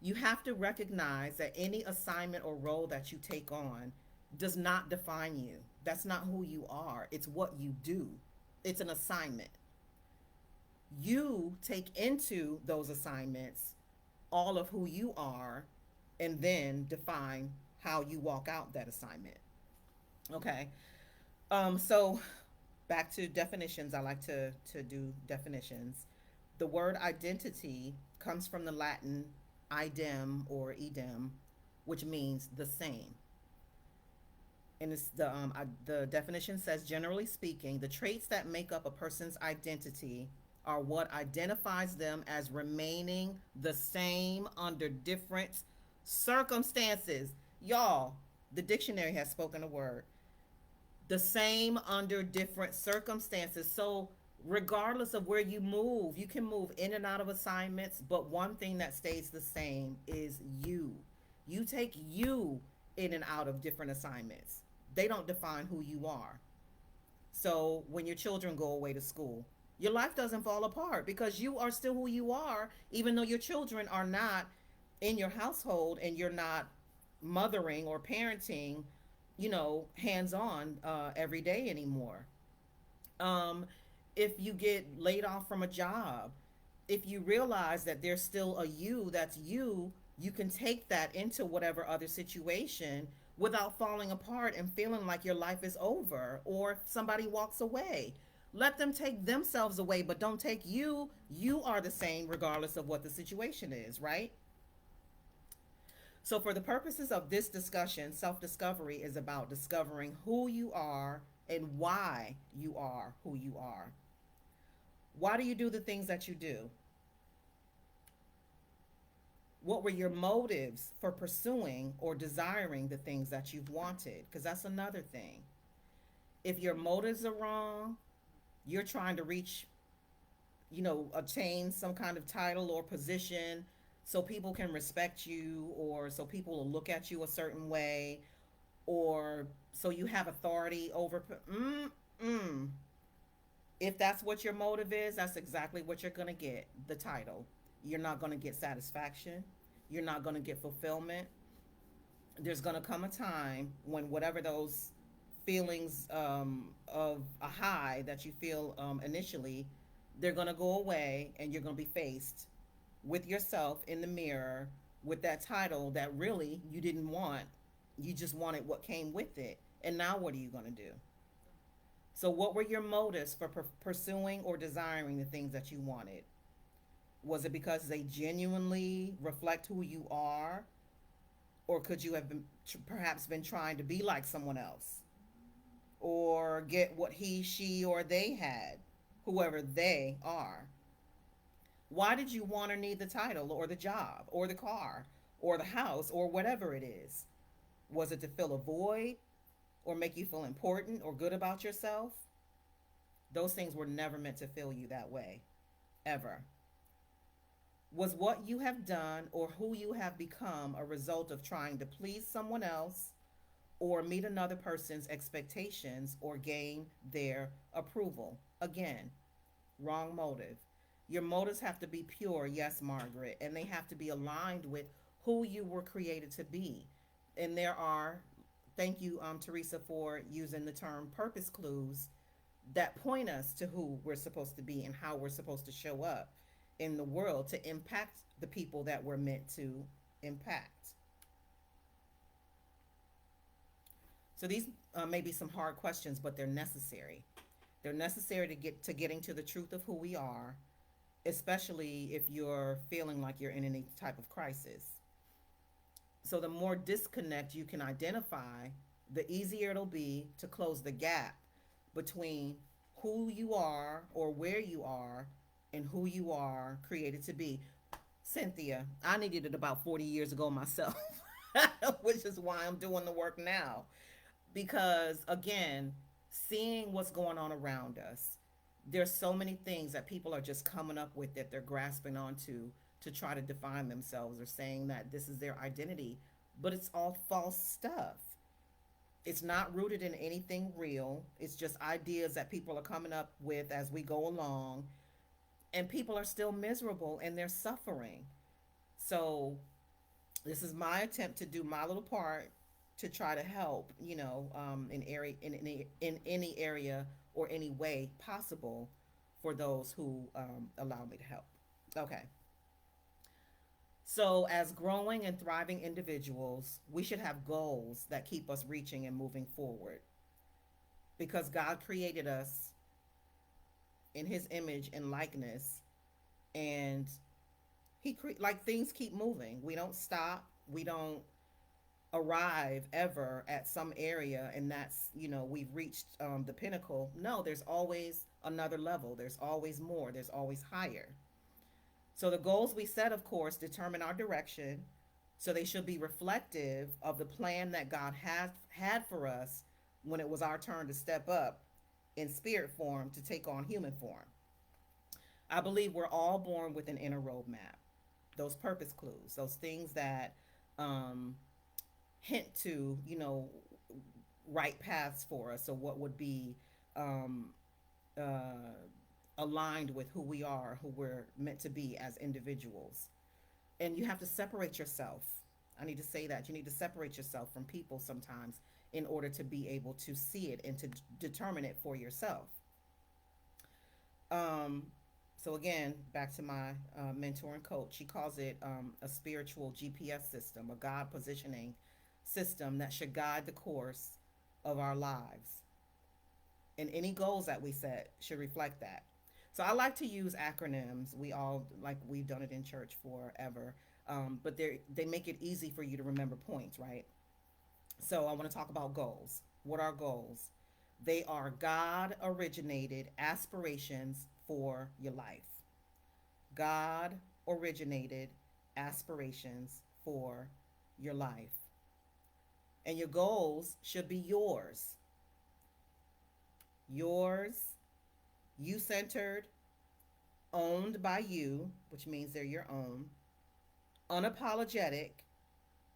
Speaker 1: you have to recognize that any assignment or role that you take on does not define you. That's not who you are. It's what you do. It's an assignment. You take into those assignments all of who you are, and then define how you walk out that assignment. Okay. So back to definitions. I like to do definitions. The word identity comes from the Latin idem or idem, which means the same. And it's the definition says, generally speaking, the traits that make up a person's identity are what identifies them as remaining the same under different circumstances. Y'all, the dictionary has spoken a word. The same under different circumstances. So regardless of where you move, you can move in and out of assignments, but one thing that stays the same is you. You take you in and out of different assignments. They don't define who you are. So when your children go away to school, Your life doesn't fall apart because you are still who you are, even though your children are not in your household and you're not mothering or parenting, hands on every day anymore. um, if you get laid off from a job, if you realize that there's still a you that's you, you can take that into whatever other situation without falling apart and feeling like your life is over. Or if somebody walks away, let them take themselves away, but don't take you. You are the same regardless of what the situation is, right? So, for the purposes of this discussion, self discovery is about discovering who you are and why you are who you are. Why do you do the things that you do? What were your motives for pursuing or desiring the things that you've wanted? Because that's another thing. If your motives are wrong, you're trying to reach, attain some kind of title or position so people can respect you, or so people will look at you a certain way, or so you have authority over. Mm-mm. If that's what your motive is, that's exactly what you're going to get, the title. You're not going to get satisfaction. You're not going to get fulfillment. There's going to come a time when whatever those feelings of a high that you feel initially, they're going to go away and you're going to be faced with yourself in the mirror with that title that really you didn't want. You just wanted what came with it. And now what are you going to do? So, what were your motives for pursuing or desiring the things that you wanted? Was it because they genuinely reflect who you are? Or could you have been perhaps been trying to be like someone else? Or get what he, she, or they had, whoever they are? Why did you want or need the title or the job or the car or the house or whatever it is? Was it to fill a void or make you feel important or good about yourself? Those things were never meant to fill you that way, ever. Was what you have done or who you have become a result of trying to please someone else or meet another person's expectations or gain their approval? Again, wrong motive. Your motives have to be pure, yes, Margaret, and they have to be aligned with who you were created to be. And there are, thank you, Teresa, for using the term purpose clues that point us to who we're supposed to be and how we're supposed to show up in the world to impact the people that we're meant to impact. So these may be some hard questions, but they're necessary. They're necessary to get to getting to the truth of who we are, especially if you're feeling like you're in any type of crisis. So the more disconnect you can identify, the easier it'll be to close the gap between who you are or where you are and who you are created to be. Cynthia, I needed it about 40 years ago myself, which is why I'm doing the work now. Because again, seeing what's going on around us, there's so many things that people are just coming up with that they're grasping onto to try to define themselves or saying that this is their identity, but it's all false stuff. It's not rooted in anything real. It's just ideas that people are coming up with as we go along, and people are still miserable and they're suffering. So this is my attempt to do my little part to try to help, in any area or any way possible for those who allow me to help. Okay. So, as growing and thriving individuals, we should have goals that keep us reaching and moving forward because God created us in His image and likeness, and like things keep moving. We don't stop. We don't arrive ever at some area and that's we've reached the pinnacle. No, there's always another level, there's always more, there's always higher. So the goals we set, of course, determine our direction, so they should be reflective of the plan that God has had for us when it was our turn to step up in spirit form to take on human form. I believe we're all born with an inner roadmap, those purpose clues, those things that um, hint to right paths for us. So what would be um, uh, a aligned with who we are, who we're meant to be as individuals. And you have to separate yourself. I need to say that. You need to separate yourself from people sometimes in order to be able to see it and to determine it for yourself. Um, so again, back to my mentor and coach, she calls it a spiritual GPS system, a God positioning system that should guide the course of our lives. And any goals that we set should reflect that. So I like to use acronyms. We all like we've done it in church forever, but they make it easy for you to remember points, right? So I want to talk about goals. What are goals? They are God originated aspirations for your life. God originated aspirations for your life. And your goals should be yours. Yours, you centered, owned by you, which means they're your own, unapologetic.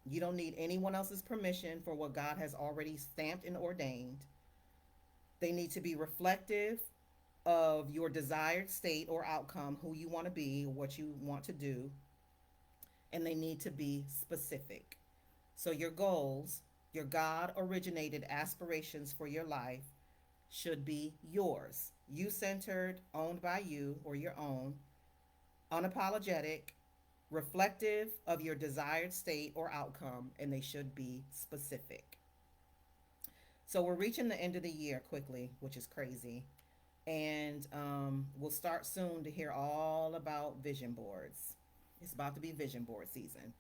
Speaker 1: You don't need anyone else's permission for what God has already stamped and ordained. They need to be reflective of your desired state or outcome, who you want to be, what you want to do, and they need to be specific. So, your goals, your God originated aspirations for your life, should be yours. You centered, owned by you or your own, unapologetic, reflective of your desired state or outcome, and they should be specific. So we're reaching the end of the year quickly, which is crazy. And we'll start soon to hear all about vision boards. It's about to be vision board season.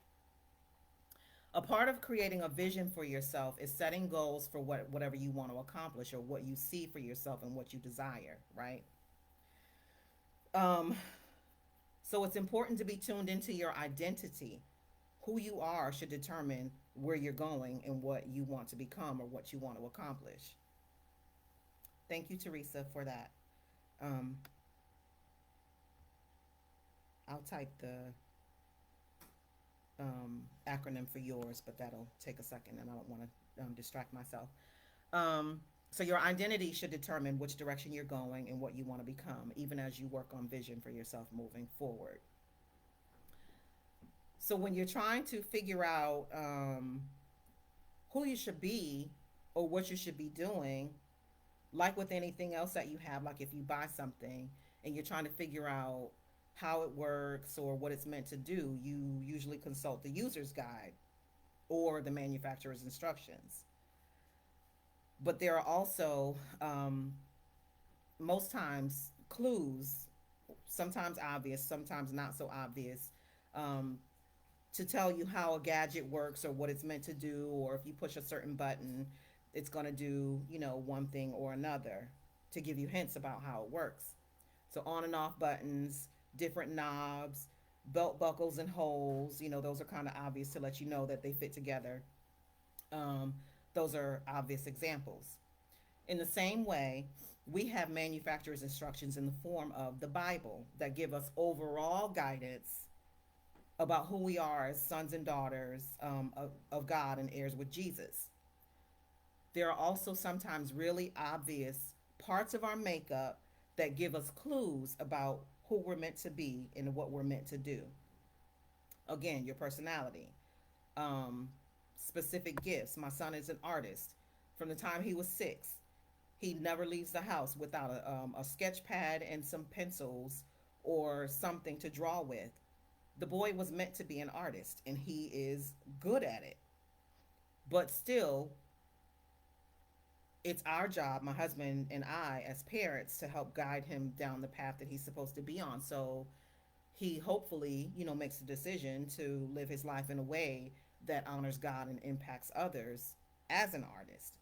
Speaker 1: A part of creating a vision for yourself is setting goals for whatever you want to accomplish or what you see for yourself and what you desire, right? Um, so it's important to be tuned into your identity. Who you are should determine where you're going and what you want to become or what you want to accomplish. Thank you, Teresa, for that. Um, I'll type the acronym for yours, but that'll take a second and I don't want to distract myself. Um, so, your identity should determine which direction you're going and what you want to become, even as you work on vision for yourself moving forward. So, when you're trying to figure out who you should be or what you should be doing, like with anything else that you have, like if you buy something and you're trying to figure out how it works or what it's meant to do, you usually consult the user's guide or the manufacturer's instructions. But there are also, most times, clues, sometimes obvious, sometimes not so obvious, um, to tell you how a gadget works or what it's meant to do, or if you push a certain button, it's going to do, one thing or another, to give you hints about how it works. So, on and off buttons, different knobs, belt buckles and holes, those are kind of obvious to let you know that they fit together. Um, those are obvious examples. In the same way, we have manufacturer's instructions in the form of the Bible that give us overall guidance about who we are as sons and daughters of God and heirs with Jesus. There are also sometimes really obvious parts of our makeup that give us clues about who we're meant to be and what we're meant to do. Again, your personality, um, specific gifts. My son is an artist. From the time he was 6, he never leaves the house without a sketch pad and some pencils or something to draw with. The boy was meant to be an artist, and he is good at it. But still, it's our job, my husband and I, as parents, to help guide him down the path that he's supposed to be on. So he hopefully, makes the decision to live his life in a way that honors God and impacts others as an artist.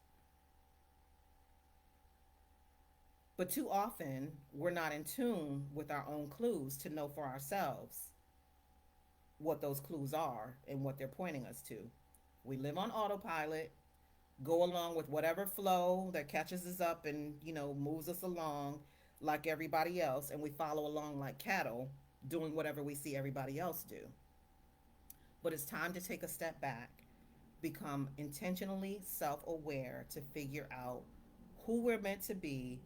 Speaker 1: But too often, we're not in tune with our own clues to know for ourselves what those clues are and what they're pointing us to. We live on autopilot, go along with whatever flow that catches us up and, moves us along like everybody else, and we follow along like cattle, doing whatever we see everybody else do. But it's time to take a step back, become intentionally self aware to figure out who we're meant to be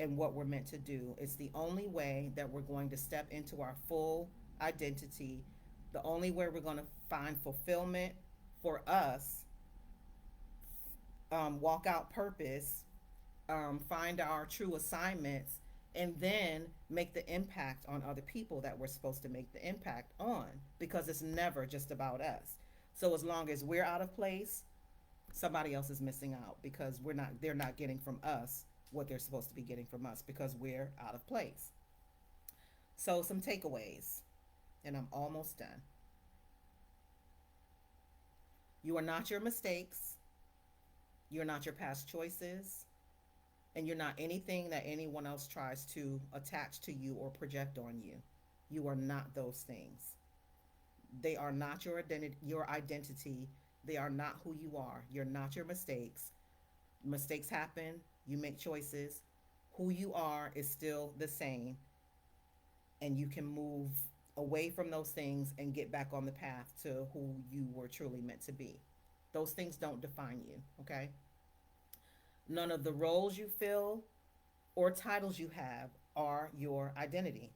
Speaker 1: and what we're meant to do. It's the only way that we're going to step into our full identity, the only way we're going to find fulfillment for us, walk out purpose, find our true assignments, and then make the impact on other people that we're supposed to make the impact on, because it's never just about us. So as long as we're out of place, somebody else is missing out, because they're not getting from us what they're supposed to be getting from us because we're out of place. So some takeaways, and I'm almost done. You are not your mistakes, you're not your past choices, and you're not anything that anyone else tries to attach to you or project on you. You are not those things. They are not your identity. They are not who you are. You're not your mistakes. Mistakes happen, you make choices. Who you are is still the same, and you can move away from those things and get back on the path to who you were truly meant to be. Those things don't define you, okay? None of the roles you fill or titles you have are your identity.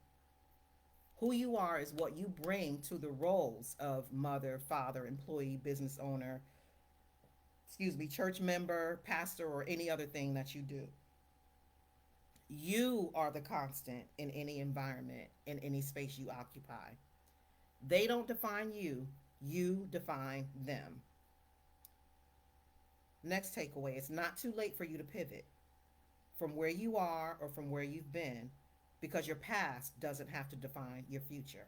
Speaker 1: Who you are is what you bring to the roles of mother, father, employee, business owner, church member, pastor, or any other thing that you do. You are the constant in any environment, in any space you occupy. They don't define you, you define them. Next takeaway, it's not too late for you to pivot from where you are or from where you've been, because your past doesn't have to define your future.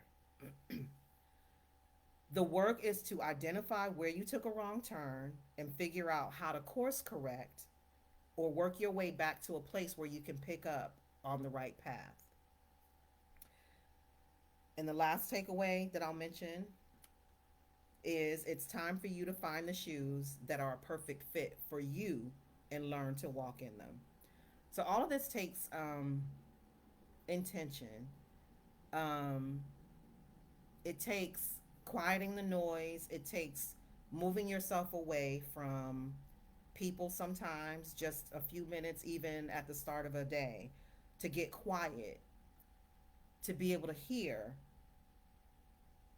Speaker 1: The work is to identify where you took a wrong turn and figure out how to course correct or work your way back to a place where you can pick up on the right path. And the last takeaway that I'll mention is it's time for you to find the shoes that are a perfect fit for you and learn to walk in them. So all of this takes intention. Um, it takes quieting the noise. It takes moving yourself away from people sometimes, just a few minutes, even at the start of a day, to get quiet, to be able to hear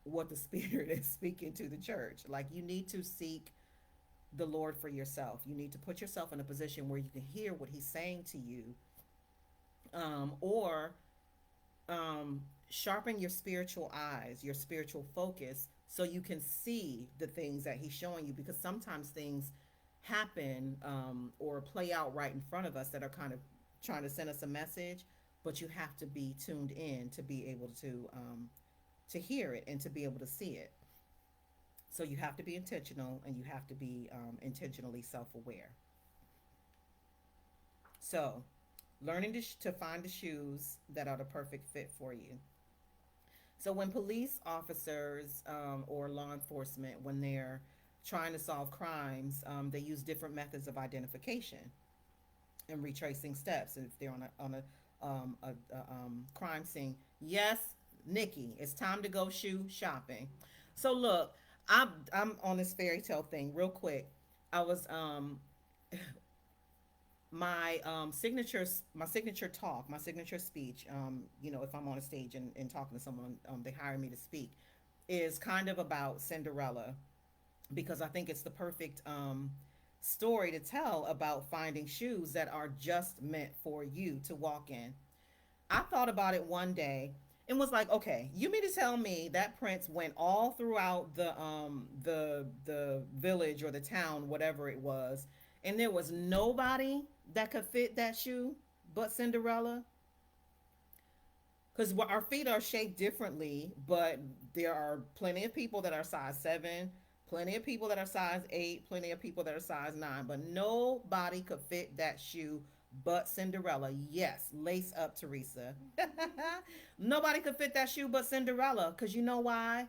Speaker 1: what the Spirit is speaking to the church. Like, you need to seek the Lord for yourself. You need to put yourself in a position where you can hear what He's saying to you, or sharpen your spiritual eyes, your spiritual focus, so you can see the things that He's showing you. Because sometimes things happen, or play out right in front of us that are kind of trying to send us a message, but you have to be tuned in to be able to hear it and to be able to see it. So you have to be intentional, and you have to be intentionally self-aware. So, learning to find the shoes that are the perfect fit for you. So when police officers, or law enforcement, when they're trying to solve crimes, they use different methods of identification and retracing steps. And if they're on a crime scene, yes, Nikki, it's time to go shoe shopping. So look, I'm on this fairy tale thing real quick. I was my signature talk, my signature speech, if I'm on a stage and talking to someone, they hire me to speak, is kind of about Cinderella, because I think it's the perfect story to tell about finding shoes that are just meant for you to walk in. I thought about it one day and was like, okay, you mean to tell me that prince went all throughout the village or the town, whatever it was, and there was nobody that could fit that shoe but Cinderella? Because our feet are shaped differently, but there are plenty of people that are size 7, plenty of people that are size 8, plenty of people that are size 9, but nobody could fit that shoe but Cinderella. Yes, lace up, Teresa. Nobody could fit that shoe but Cinderella, because you know why?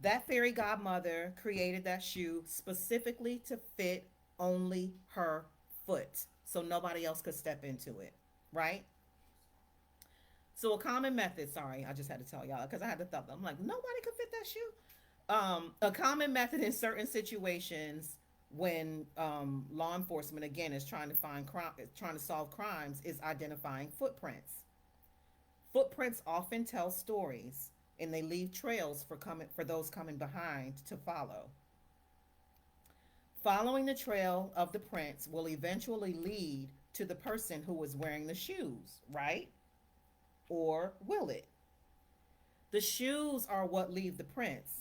Speaker 1: That fairy godmother created that shoe specifically to fit only her foot, so nobody else could step into it, right? So a common method, sorry, I just had to tell y'all because I had to thought, I'm like, nobody could fit that shoe. A common method in certain situations when law enforcement again is trying to find crime, trying to solve crimes, is identifying footprints. Footprints often tell stories, and they leave trails for those coming behind to follow. Following the trail of the prints will eventually lead to the person who was wearing the shoes, right? Or will it? The shoes are what leave the prints,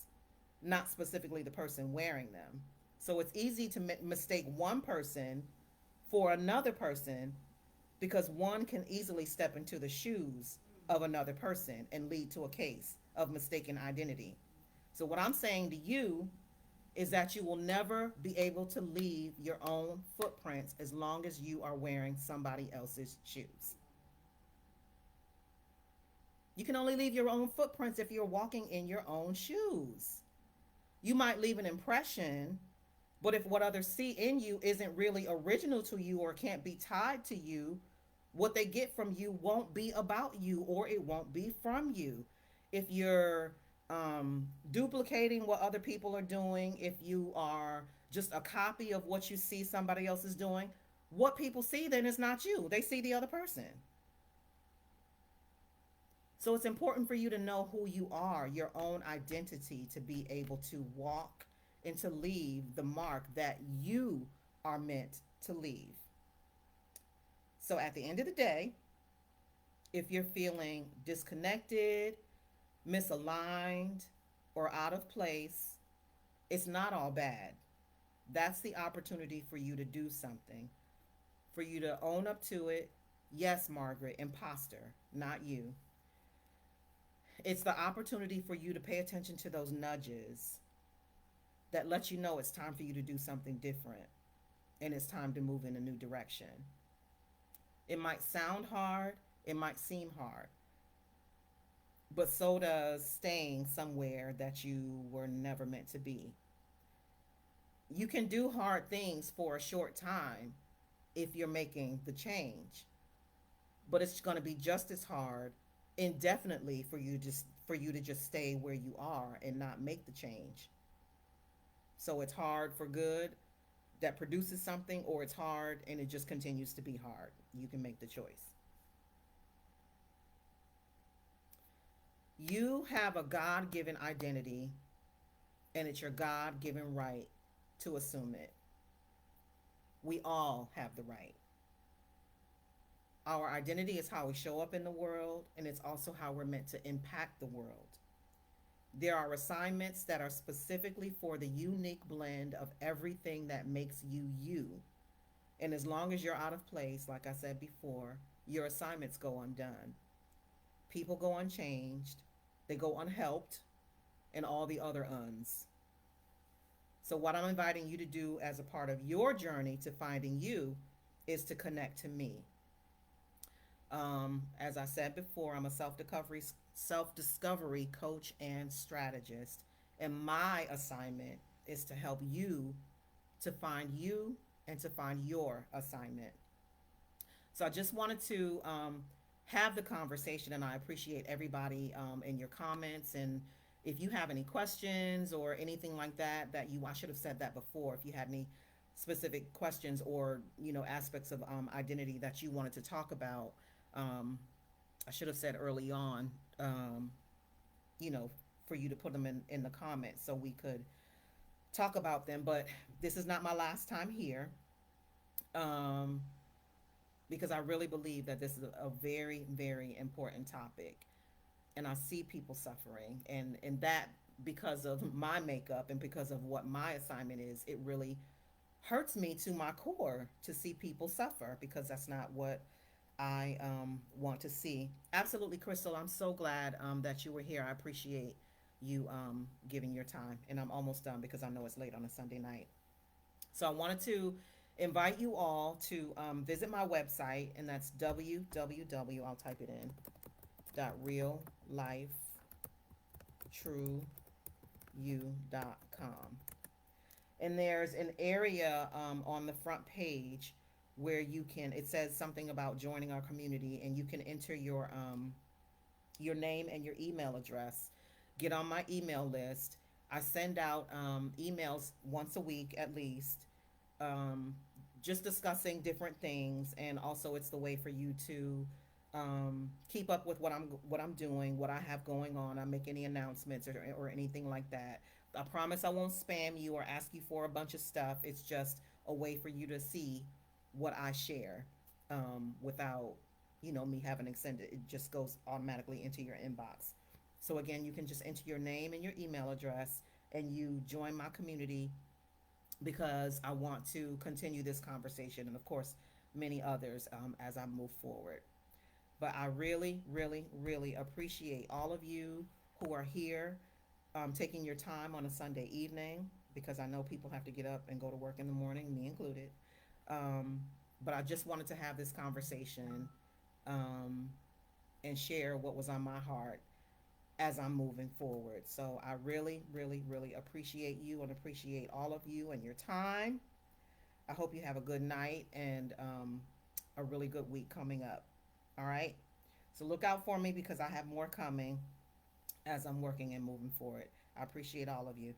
Speaker 1: not specifically the person wearing them. So it's easy to mistake one person for another person because one can easily step into the shoes of another person and lead to a case of mistaken identity. So, what I'm saying to you is that you will never be able to leave your own footprints as long as you are wearing somebody else's shoes. You can only leave your own footprints if you're walking in your own shoes. You might leave an impression, but if what others see in you isn't really original to you or can't be tied to you, what they get from you won't be about you or it won't be from you. If you're duplicating what other people are doing, if you are just a copy of what you see somebody else is doing, what people see then is not you. They see the other person. So it's important for you to know who you are, your own identity, to be able to walk and to leave the mark that you are meant to leave. So at the end of the day, if you're feeling disconnected, misaligned, or out of place, it's not all bad. That's the opportunity for you to do something, for you to own up to it. Yes, Margaret, imposter, not you. It's the opportunity for you to pay attention to those nudges that let you know it's time for you to do something different and it's time to move in a new direction. It might sound hard, it might seem hard, but so does staying somewhere that you were never meant to be. You can do hard things for a short time if you're making the change, but it's going to be just as hard indefinitely for you to just stay where you are and not make the change. So it's hard for good that produces something, or it's hard and it just continues to be hard. You can make the choice. You have a God given identity, and it's your God given right to assume it. We all have the right. Our identity is how we show up in the world, and it's also how we're meant to impact the world. There are assignments that are specifically for the unique blend of everything that makes you you. And as long as you're out of place, like I said before, your assignments go undone. People go unchanged, they go unhelped, and all the other uns. So, what I'm inviting you to do as a part of your journey to finding you is to connect to me. As I said before, I'm a self discovery coach and strategist, and my assignment is to help you and to find your assignment. So I just wanted to have the conversation, and I appreciate everybody in your comments. And if you have any questions or anything like that, I should have said that before. If you had any specific questions or aspects of identity that you wanted to talk about, um, I should have said early on, you know, for you to put them in the comments so we could talk about them. But this is not my last time here, um, because I really believe that this is a very, very important topic. And I see people suffering. And that, because of my makeup and because of what my assignment is, it really hurts me to my core to see people suffer because that's not what I want to see. Absolutely, Crystal. I'm so glad that you were here. I appreciate you giving your time. And I'm almost done because I know it's late on a Sunday night. So I wanted to invite you all to visit my website, and that's www. I'll type it in. .reallifetrueyou.com. And there's an area on the front page where it says something about joining our community, and you can enter your name and your email address. Get on my email list. I send out emails once a week at least, um, just discussing different things, and also it's the way for you to keep up with what I'm doing, what I have going on. I make any announcements or anything like that. I promise I won't spam you or ask you for a bunch of stuff. It's just a way for you to see what I share without me having to send it. It just goes automatically into your inbox. So again, you can just enter your name and your email address, and you join my community because I want to continue this conversation and, of course, many others as I move forward. But I really, really, really appreciate all of you who are here taking your time on a Sunday evening, because I know people have to get up and go to work in the morning, me included. Um, but I just wanted to have this conversation um, and share what was on my heart as I'm moving forward. So I really, really, really appreciate you and appreciate all of you and your time. I hope you have a good night and a really good week coming up. All right. So look out for me because I have more coming as I'm working and moving forward. I appreciate all of you.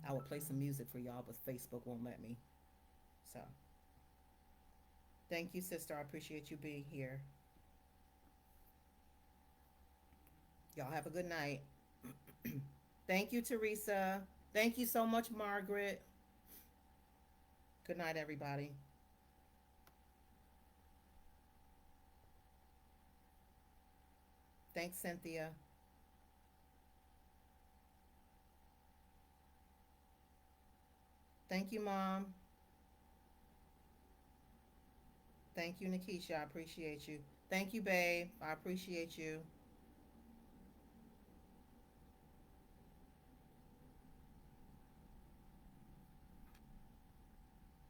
Speaker 1: I will play some music for y'all, but Facebook won't let me. So thank you, sister. I appreciate you being here. Y'all have a good night. Thank you, Teresa. Thank you so much, Margaret. Good night, everybody. Thanks, Cynthia. Thank you, Mom. Thank you, Nikisha. I appreciate you. Thank you, babe. I appreciate you.